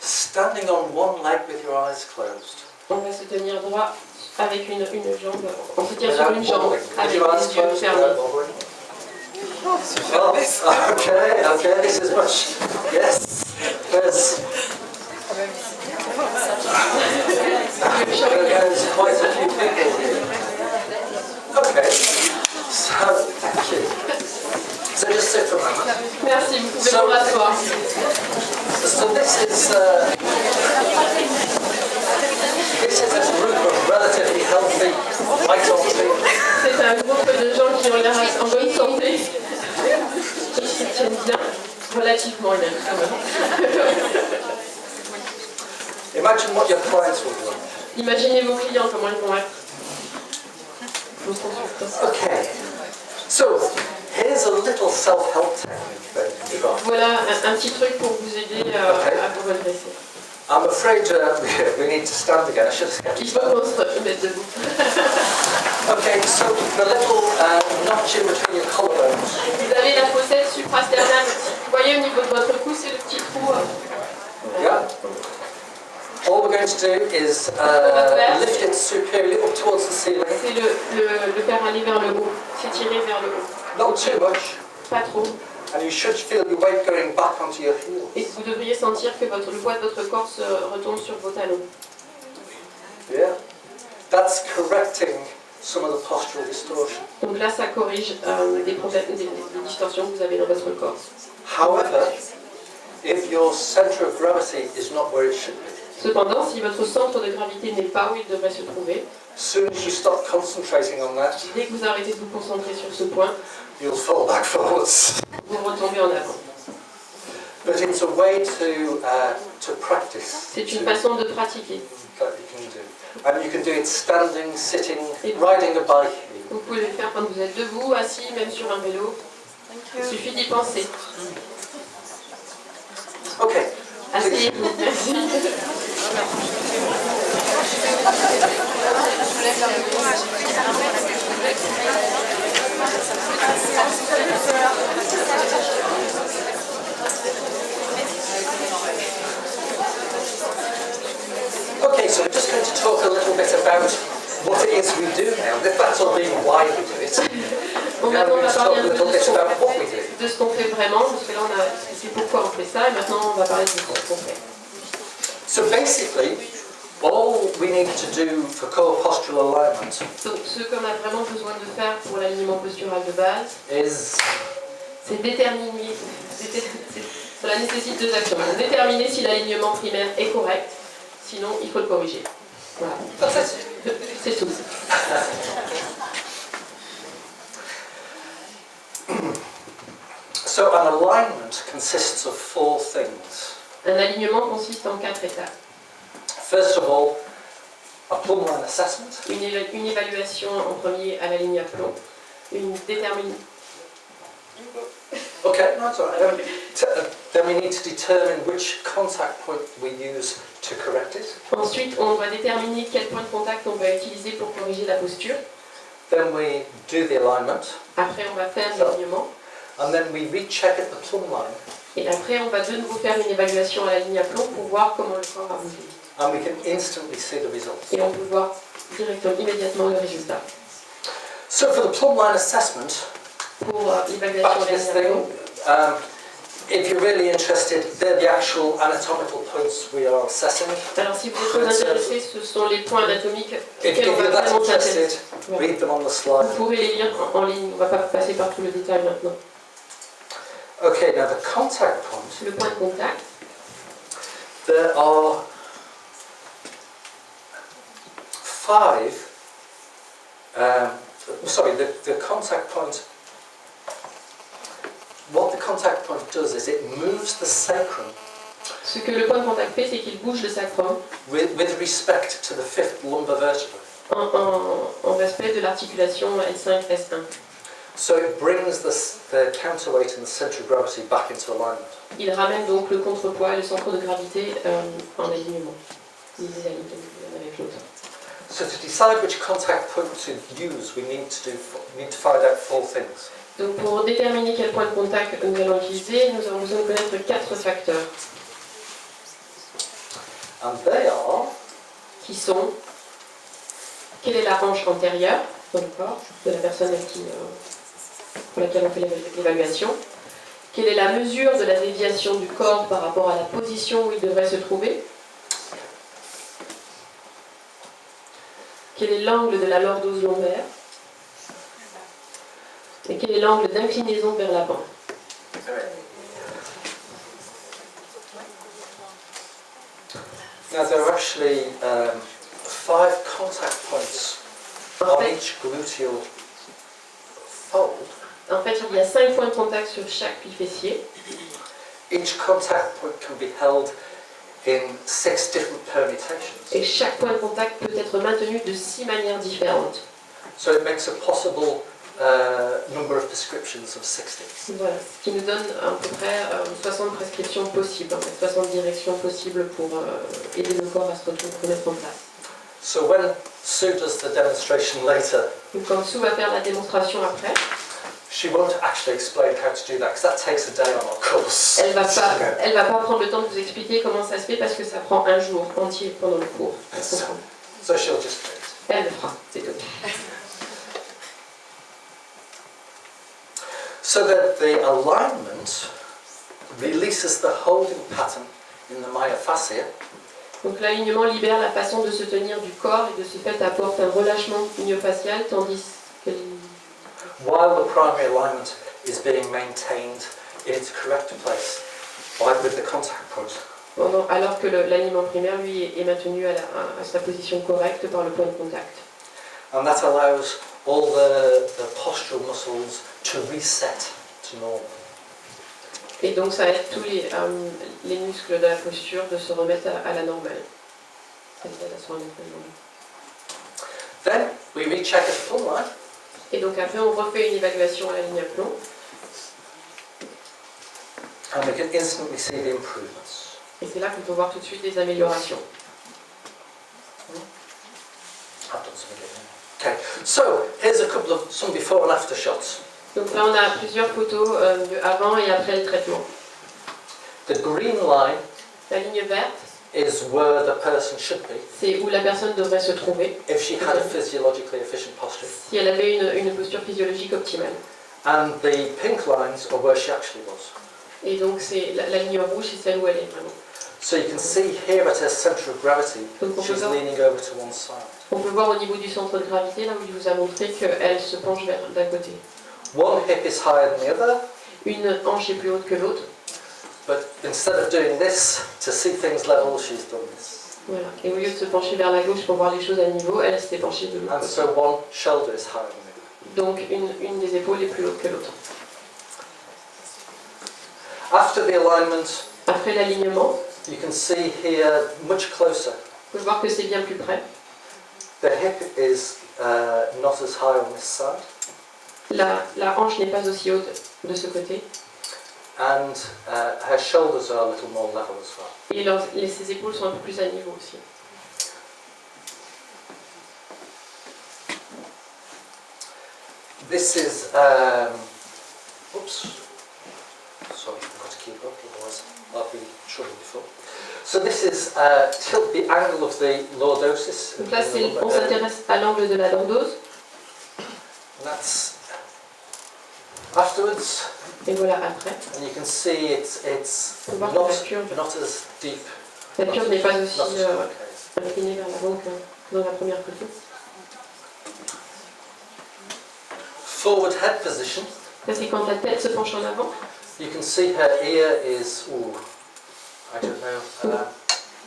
standing on one leg with your eyes closed. on va se tenir droit avec une jambe. On se tient sur Without une jambe wobbling. With avec your eyes les yeux closed, fermés. without wobbling. Well, okay, this is much, yes. There's quite a few people here. Okay, so thank you. So just sit for a moment. Merci, vous pouvez vous rasseoir. So this is a group of relatively healthy, vital people. C'est un groupe de gens qui ont l'air en bonne santé, qui se tiennent bien, relativement bien quand même. Imagine what your clients will do. Imaginez vos clients, comment ils vont être. Vos consultants. Okay, so here's a little self-help technique that you can try. Voilà un petit truc pour vous aider à vous redresser. I'm afraid we need to stand again. I should have Il skipped faut that. qu'on se mette debout. Okay, so the little notch in between your collarbones. Vous avez la fossette suprasternale. Vous voyez au niveau de votre cou, c'est le petit trou. Yeah. All we're going to do is lift it superiorly up towards the ceiling. C'est le faire aller vers le haut. s'étirer vers le haut. Not too much. Pas trop. And you should feel your weight going back onto your heels. Et vous devriez sentir que le poids de votre corps se retombe sur vos talons. Yeah. That's correcting some of the postural distortion. Donc là, ça corrige des problèmes, des distorsions que vous avez dans votre corps. However, if your center of gravity is not where it should be, Cependant, si votre centre de gravité n'est pas où il devrait se trouver, soon as you start concentrating on that, dès que vous arrêtez de vous concentrer sur ce point, you'll fall back forwards. vous retombez en avant. But it's a way to practice. C'est une façon de pratiquer. That you can do. And you can do it standing, sitting, riding a bike. Vous pouvez le faire quand vous êtes debout, assis, même sur un vélo. Il suffit d'y penser. Okay. Asseyez-vous. Merci. Okay, so we're just going to talk a little bit about what it is we do now. If that's all being why we do it. Maintenant, on va parler un peu little bit about what we do. de ce qu'on fait vraiment, parce que là, on a expliqué pourquoi on fait ça, et maintenant, on va parler de ce qu'on fait. So basically, all we need to do for core postural alignment Donc, ce qu'on a vraiment besoin de faire pour l'alignement postural de base, is c'est déterminer, cela nécessite deux actions. Donc, déterminer si l'alignement primaire est correct, sinon il faut le corriger. Voilà. C'est tout. so an alignment consists of 4 things. Un alignement consiste en 4 étapes. First of all, a plumb line assessment. Une évaluation en premier à la ligne à plomb, une détermination. Okay, no, that's all right. Then we need to determine which contact point we use to correct it. Ensuite, on doit déterminer quel point de contact on va utiliser pour corriger la posture. Then we do the alignment. Après, on va faire l'alignement. And then we recheck at the plumb line. Et après, on va de nouveau faire une évaluation à la ligne à plomb pour voir comment le corps a bougé. And we can instantly see the results. Et on peut voir directement, immédiatement le résultat. So for the plumb line assessment, Pour l'évaluation à la this ligne à plomb, thing, if you're really interested, they're the actual anatomical points we are assessing. alors si vous êtes très intéressé, ce sont les points anatomiques If auxquels on va you're that vraiment s'intéresser. interested, read them on the slide. Vous pourrez les lire en ligne, on ne va pas passer par tout le détail maintenant. Okay, now the contact point. Le point de contact, There are 5. The contact point. What the contact point does is it moves the sacrum ce que le point de contact fait, c'est qu'il bouge le sacrum with respect to the 5th lumbar vertebra. en respect de l'articulation L5, S1. So it brings the counterweight and the center of gravity back into alignment. Il ramène donc le contrepoids et le centre de gravité en alignement. Il les aligne l'un avec l'autre. So to decide which contact point to use, we need to find out 4 things. Donc pour déterminer quel point de contact nous allons utiliser, nous avons besoin de connaître 4 facteurs. And they are Qui sont quelle est la hanche antérieure dans le corps de la personne pour laquelle on fait l'évaluation, quelle est la mesure de la déviation du corps par rapport à la position où il devrait se trouver, quel est l'angle de la lordose lombaire et quel est l'angle d'inclinaison vers l'avant. Now there are actually 5 contact points on each gluteal fold. En fait, il y a 5 points de contact sur chaque pli fessier. Each contact point can be held in 6 different permutations. Et chaque point de contact peut être maintenu de 6 manières différentes. So it makes a possible number of prescriptions of 60. Voilà, ce qui nous donne à peu près 60 prescriptions possibles, 60 directions possibles pour aider le corps à se remettre en place. So when Sue does the demonstration later, Donc quand Sue va faire la démonstration après, she won't actually explain how to do that because that takes a day on our course. elle va pas prendre le temps de vous expliquer comment ça se fait parce que ça prend un jour entier pendant le cours. So she'll just do it. Elle le fera, c'est tout. So that the alignment releases the holding pattern in the myofascia. Donc l'alignement libère la façon de se tenir du corps et de ce fait apporte un relâchement myofascial, tandis que while the primary alignment is being maintained in its correct place with the contact point. alors que l'alignement primaire, lui, est maintenu à sa position correcte par le point de contact. And that allows all the postural muscles to reset to normal. Et donc ça aide tous les muscles de la posture de se remettre à la normale. Then we recheck at full line. Et donc après on refait une évaluation à la ligne à plomb. And we can instantly see the improvements. Et c'est là qu'on peut voir tout de suite des améliorations. I've done some again. Okay, so here's a couple of some before and after shots. Donc là on a plusieurs photos de avant et après le traitement. The green line La ligne verte, is where the person should be c'est où la personne devrait se trouver if she had a physiologically efficient posture. si elle avait une posture physiologique optimale. And the pink lines are where she actually was. Et donc c'est la ligne rouge, c'est celle où elle est vraiment. So you can see here at her center of gravity, Donc on peut she's voir- leaning over to one side. On peut voir au niveau du centre de gravité, là où il vous a montré qu'elle se penche vers d'un côté. One hip is higher than the other, Une hanche est plus haute que l'autre. but instead of doing this to see things level, she's done this. Voilà. Et au lieu de se pencher vers la gauche pour voir les choses à niveau, elle s'était penchée de l'autre And côté. so one shoulder is higher than the other. Donc une des épaules est plus haute que l'autre. After the alignment, Après l'alignement, you can see here much closer. on peut voir que c'est bien plus près. The hip is not as high on this side, La hanche n'est pas aussi haute de ce côté. and her shoulders are a little more level as well. Et ses épaules sont un peu plus à niveau aussi. This is, oops, sorry, I've got to keep up, otherwise I'll be in trouble before. So this is the angle of the lordosis. Donc là, on s'intéresse à l'angle de la lordose. And that's afterwards, Et voilà après. and you can see it's On voit not, que la curve, not as deep, la curve n'est pas aussi not as concave. inclinée vers l'avant que dans la première photo. Forward head position, Ça, c'est quand la tête se penche en avant. you can see her ear is, ooh, I don't know,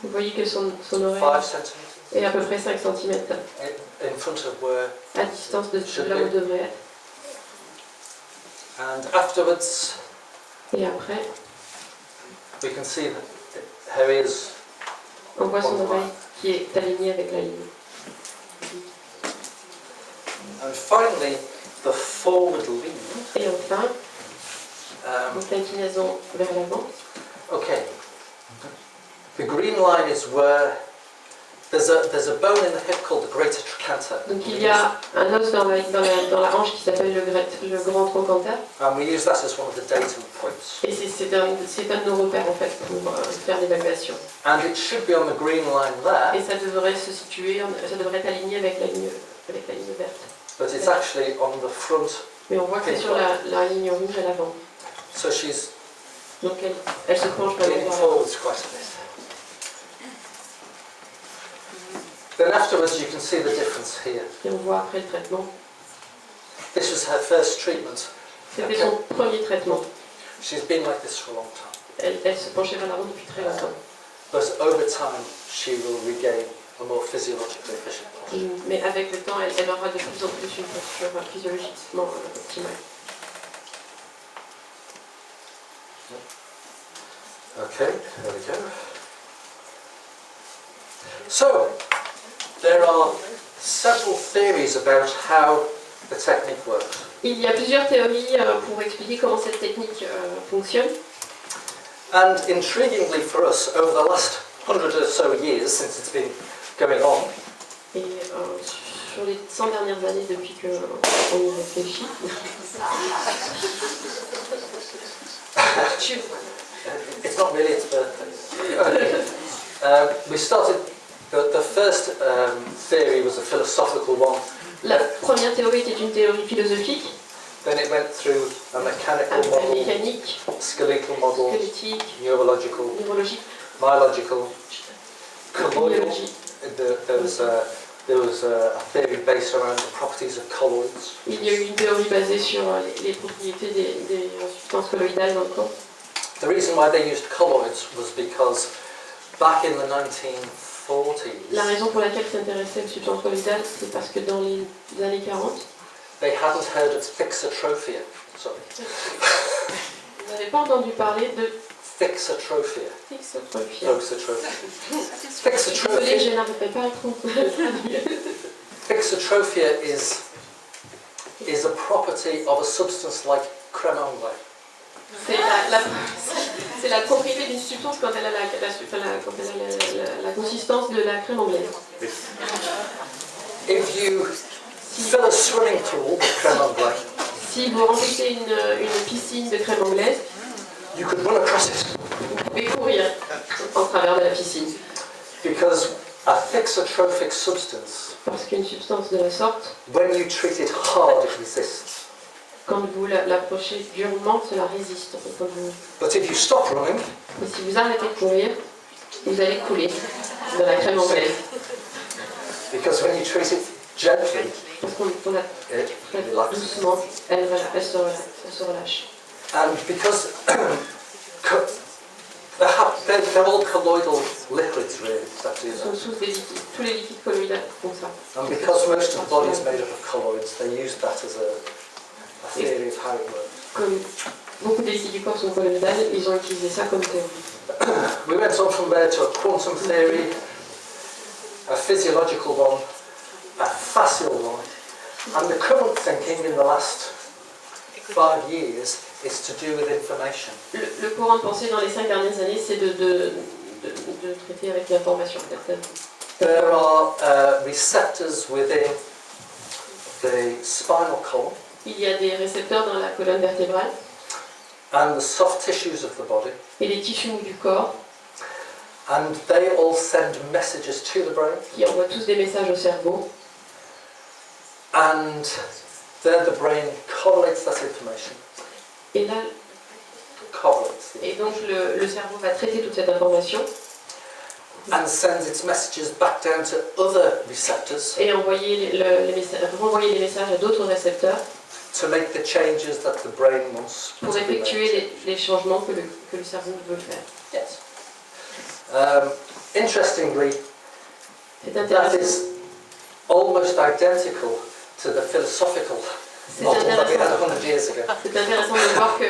Vous voyez que son oreille 5 centimeters est à peu près 5 cm in front of where, à distance de là où elle devrait être. and afterwards Et après, we can see that her ears. on voit son oreille qui est alignée avec la ligne. And finally, the forward lean. Et enfin, donc l'inclinaison vers l'avant. Okay. The green line is where there's a bone in the hip called the greater trochanter. Donc il y a un os dans la hanche qui s'appelle le grand trochanter. And we use that as one of the datum points. Et c'est un de nos repères en fait pour faire l'évaluation. And it should be on the green line there, Et ça devrait se situer, ça devrait être aligné avec la ligne verte. but it's actually on the front. Mais on voit que c'est sur la ligne rouge à l'avant. So she's Donc elle se penche vraiment leaning vers l'avant. forwards quite a bit. Then afterwards you can see the difference here. Et on voit après le traitement. This was her first treatment. C'était son premier traitement. She's been like this for a long time. Elle se penchait vers l'avant depuis très longtemps. But over time she will regain a more physiologically efficient posture. Mais avec le temps, elle aura de plus en plus une posture physiologiquement optimale. Okay, there we go. So, there are several theories about how the technique works. Il y a plusieurs théories pour expliquer comment cette technique fonctionne. And intriguingly for us, over the last 100 or so years since it's been going on, Et sur les 100 dernières années, depuis qu'on y réfléchit, it's not really its birthday. We started, the first theory was a philosophical one. la première théorie était une théorie philosophique Then it went through a mechanical après model, mécanique, skeletal model, squelettique, neurological, neurologique, biological, colloidal. biologique. There was a theory based around the properties of colloids. Il y a eu une théorie basée sur les propriétés des substances colloïdales dans le corps. The reason why they used colloids was because back in the 1940s, La raison pour laquelle s'intéressait aux substances colloïdales, c'est parce que dans les années 40, they hadn't heard of fixotrophia. Sorry. vous n'avez pas entendu parler de Fixotrophia. fixotrophia. Fixotrophia. Désolée, je n'arrive pas à traduire. Fixotrophia is a property of a substance like crème anglaise. C'est la propriété d'une substance quand elle a la consistance de la crème anglaise. If you fill a swimming pool with crème anglaise, Si vous remplissez une piscine de crème anglaise, you could run across it vous pouvez courir en travers de la piscine. because a fixotrophic substance, Parce qu'une substance de la sorte, when you treat it hard, it resists. quand vous l'approchez durement, cela résiste. Quand vous... But if you stop running, Mais si vous arrêtez de courir, vous allez couler dans la crème anglaise. because when you treat it gently, Parce qu'on la it traite relaxes. doucement, elle se relâche. And because they're all colloidal liquids, really. That's Ce it. sont tous des liquides. Tous les liquides colloïdales font ça. And because most of the body is made up of colloids, they use that as a theory of how it works. Comme beaucoup des liquides du corps sont colloïdales, ils ont utilisé ça comme théorie. We went on from there to a quantum theory, a physiological one, a fascial one, and the current thinking in the last 5 years is to do with information. Le courant de pensée dans les 5 dernières années, c'est de traiter avec l'information. There are receptors within the spinal column Il y a des récepteurs dans la colonne vertébrale and the soft tissues of the body, et les tissus mous du corps and they all send messages to the brain, qui envoient tous des messages au cerveau. and then the brain correlates that information. Et là, et donc le cerveau va traiter toute cette information and sends its messages back down to other receptors et renvoyer les messages à d'autres récepteurs to make the changes that the brain wants pour to be made. effectuer les changements que le cerveau veut faire. Yes. Interestingly, C'est that intéressant. is almost identical to the philosophical model that we had 100 years ago. C'est intéressant de voir que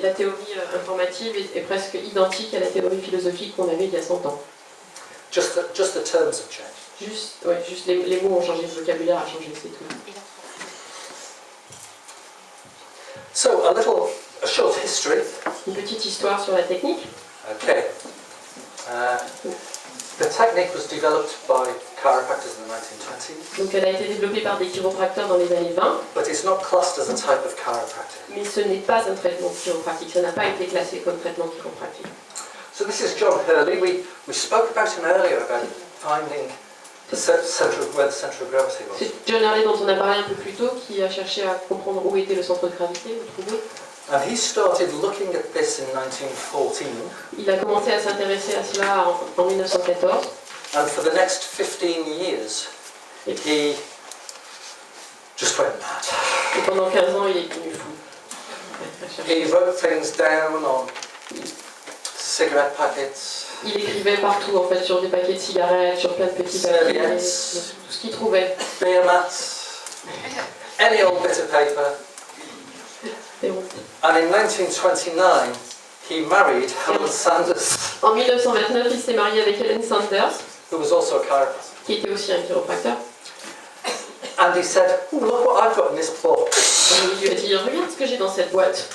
la théorie informative est presque identique à la théorie philosophique qu'on avait il y a 100 ans. Just the terms have changed. Juste les mots ont changé, le vocabulaire a changé, c'est tout. So, a short history. Une petite histoire sur la technique. Okay. The technique was developed by chiropractors in the 1920s, Donc elle a été développée par des chiropracteurs dans les années 20, but it's not classed as a type of chiropractic. mais ce n'est pas un traitement chiropratique, ça n'a pas été classé comme traitement chiropratique. So this is John Hurley. We spoke about him earlier about finding where the centre of gravity was. C'est John Hurley dont on a parlé un peu plus tôt qui a cherché à comprendre où était le centre de gravité, vous trouvez. And he started looking at this in 1914, Il a commencé à s'intéresser à cela en 1914. and for the next 15 years, he just went mad. Et pendant 15 ans, il est devenu fou. He wrote things down on cigarette packets, Il écrivait partout, en fait, sur des paquets de cigarettes, sur plein de petits papiers, tout ce qu'il trouvait. beer mats, any old bit of paper. Et bon. And in 1929, he married Helen Sanders, En 1929, il s'est marié avec Helen Sanders, who was also a chiropractor. qui était aussi un chiropracteur. And he said, "Oh, look what I've got in this box. Et il lui a dit, regarde ce que j'ai dans cette boîte.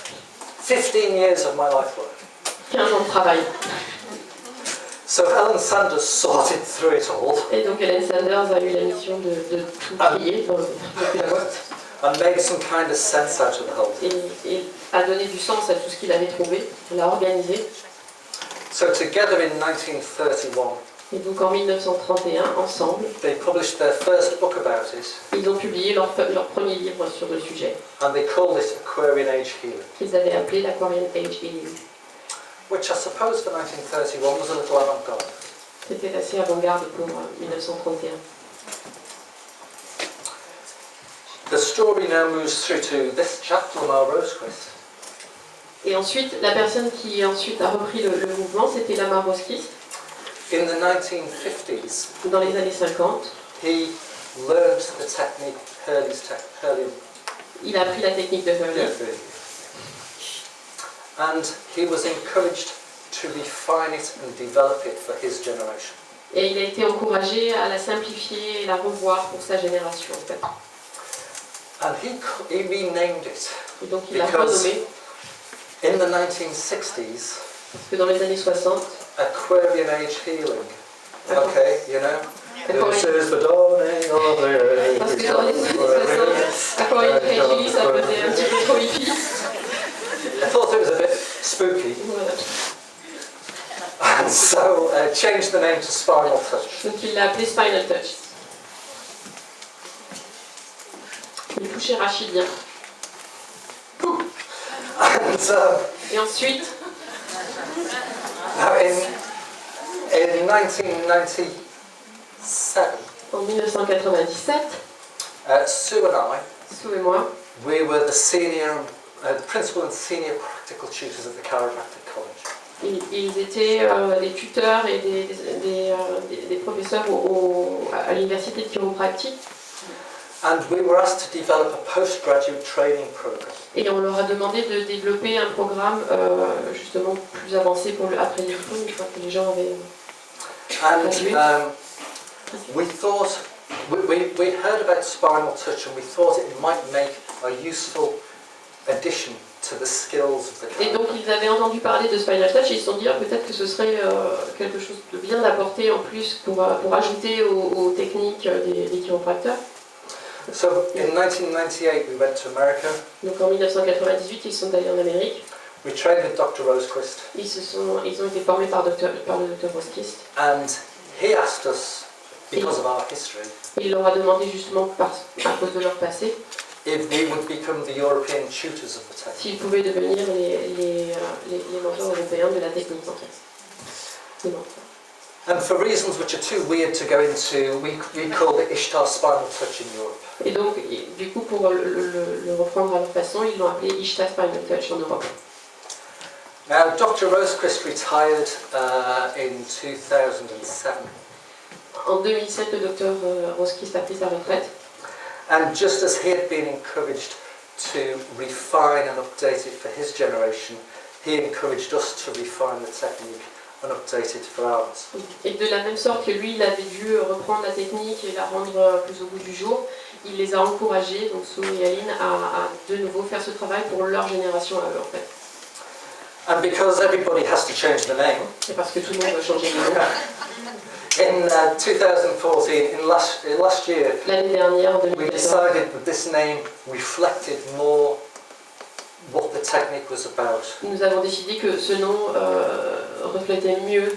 15 years of my life work." 15 ans de travail. So Helen Sanders sorted through it all Et donc Helen Sanders a eu la mission de tout trier dans la boîte. and made some kind of sense out of the whole thing. Et a donné du sens à tout ce qu'il avait trouvé, l'a organisé. So together in 1931, Et donc en 1931, ensemble, they published their first book about it, ils ont publié leur premier livre sur le sujet. and they called it Aquarian Age Healing, Qu'ils avaient appelé l'Aquarian Age Ailing. which I suppose for 1931 was a little avant-garde. C'était assez avant-garde pour 1931. The story now moves through to this chap, Lamar Rosequist. Et ensuite, la personne qui ensuite a repris le mouvement, c'était Lamar Rosequist. In the 1950s, Dans les années 50, he learned the technique, Hurley. il a appris la technique de Hurley. And he was encouraged to refine it and develop it for his generation. Et il a été encouragé à la simplifier et la revoir pour sa génération, en fait. And he renamed it Et donc il a because renommé, in the 1960s, parce que dans les années 60, Aquarian Age Healing. Okay, you know? Aquarian- This is the dawning of the age. parce que dans les années 60, Aquarian Age Healing, ça faisait un petit peu trop hippie. I thought it was a bit spooky, Voilà. and so changed the name to Spinal Touch. Donc il l'a appelé Spinal Touch. Le toucher rachidien. And Et ensuite, now in 1997, en 1997, Sue and I, Sue et moi, we were the principal and senior practical tutors at the Chiropractic College. ils étaient des tuteurs et des professeurs à l'université de chiropratique. And we were asked to develop a postgraduate training program. Et on leur a demandé de développer un programme justement plus avancé pour après les diplômes, une fois que les gens avaient gradué. And we thought, we heard about spinal touch and we thought it might make a useful addition to the skills of the Et donc ils avaient entendu parler de Spinal Touch et ils se sont dit peut-être que ce serait quelque chose de bien d'apporter en plus pour ajouter aux techniques des chiropracteurs. So in 1998 we went to America. Donc en 1998 ils sont allés en Amérique. We trained with Dr. Rosequist. Ils ont été formés par le Dr. Rosequist. And he asked us, because of our history, Et il leur a demandé justement à cause de leur passé if we would become the European tutors of the technique. s'ils pouvaient devenir les mentors européens de la technique en fait. Les mentors. And for reasons which are too weird to go into, we called it Ishtar Spinal Touch in Europe. Et donc, du coup, pour le reprendre à leur façon, ils l'ont appelé Ishtar Spinal Touch en Europe. Now, Dr. Rosequist retired in 2007. En 2007, le docteur Rosequist a pris sa retraite. And just as he had been encouraged to refine and update it for his generation, he encouraged us to refine the technique and update it for ours. Et de la même sorte que lui, il avait dû reprendre la technique et la rendre plus au goût du jour, il les a encouragés, donc Sue et Aline, à de nouveau faire ce travail pour leur génération à eux en fait. And because everybody has to change the name, Et parce que tout le monde doit changer de nom. in 2014, last year, L'année dernière, en we 2014, decided that this name reflected more what the technique was about. nous avons décidé que ce nom reflétait mieux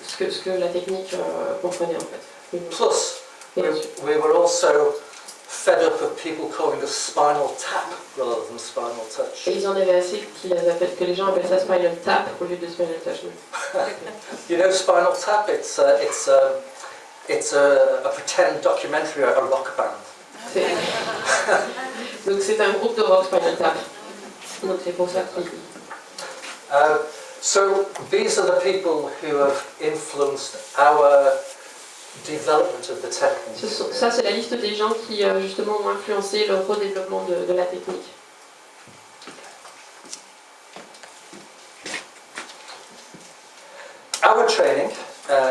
ce que la technique comprenait en fait. Plus, Et ensuite, we were also fed up of people calling us spinal tap rather than spinal touch. et ils en avaient assez que les gens appellent ça Spinal Tap au lieu de Spinal Touch. You know, Spinal Tap, it's a pretend documentary about a rock band. Donc c'est un groupe de rock Spinal Tap. Donc c'est pour ça qu'ils... So these are the people who have influenced our development of the technique. Ça c'est la liste des gens qui justement ont influencé le redéveloppement de la technique. Our training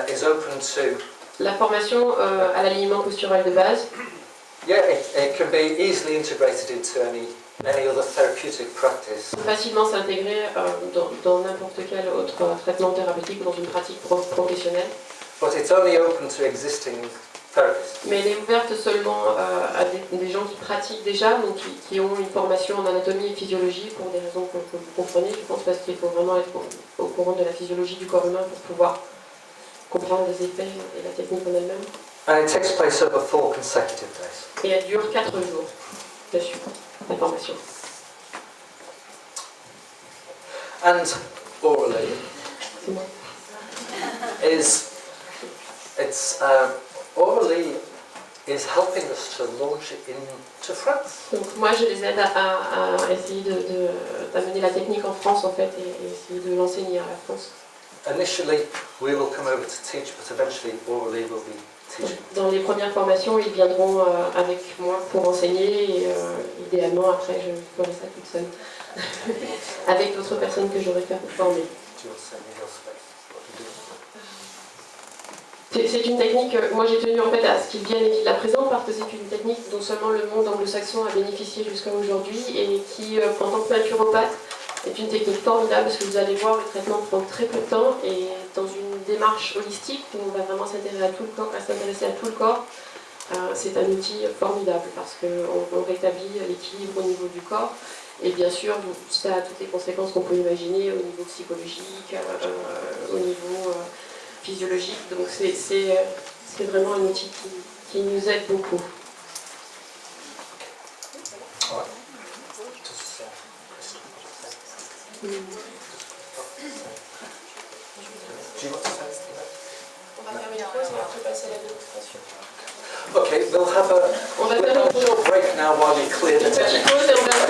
is open to, La formation à l'alignement postural de base, yeah, it can be easily integrated into any other therapeutic practice. peut facilement s'intégrer dans n'importe quel autre traitement thérapeutique ou dans une pratique professionnelle. But it's only open to existing therapists. Mais elle est ouverte seulement à des gens qui pratiquent déjà, donc qui ont une formation en anatomie et physiologie pour des raisons que vous comprenez, je pense, parce qu'il faut vraiment être au courant de la physiologie du corps humain pour pouvoir comprendre les effets et la technique en elle-même. And it takes place over 4 consecutive days. Et elle dure 4 jours de suite, la formation. And Aurélie C'est moi. Aurélie is helping us to launch it into France. Donc moi je les aide à essayer d'amener la technique en France en fait et essayer de l'enseigner à la France. Initially we will come over to teach, but eventually Aurélie will be teaching. Dans les premières formations, ils viendront avec moi pour enseigner et idéalement après je ferai ça toute seule avec d'autres personnes que j'aurais formées. C'est une technique, moi j'ai tenu en fait à ce qu'ils viennent et qu'ils la présentent parce que c'est une technique dont seulement le monde anglo-saxon a bénéficié jusqu'à aujourd'hui et qui, en tant que naturopathe, est une technique formidable parce que vous allez voir, le traitement prend très peu de temps et dans une démarche holistique où on va vraiment s'intéresser à tout le corps, c'est un outil formidable parce qu'on rétablit l'équilibre au niveau du corps et bien sûr ça a toutes les conséquences qu'on peut imaginer au niveau psychologique, au niveau physiologique, donc c'est vraiment un outil qui nous aide beaucoup. On va faire une pause et après passer à la démonstration. Okay, we'll have a short break now while we clear the Une petite pause et on va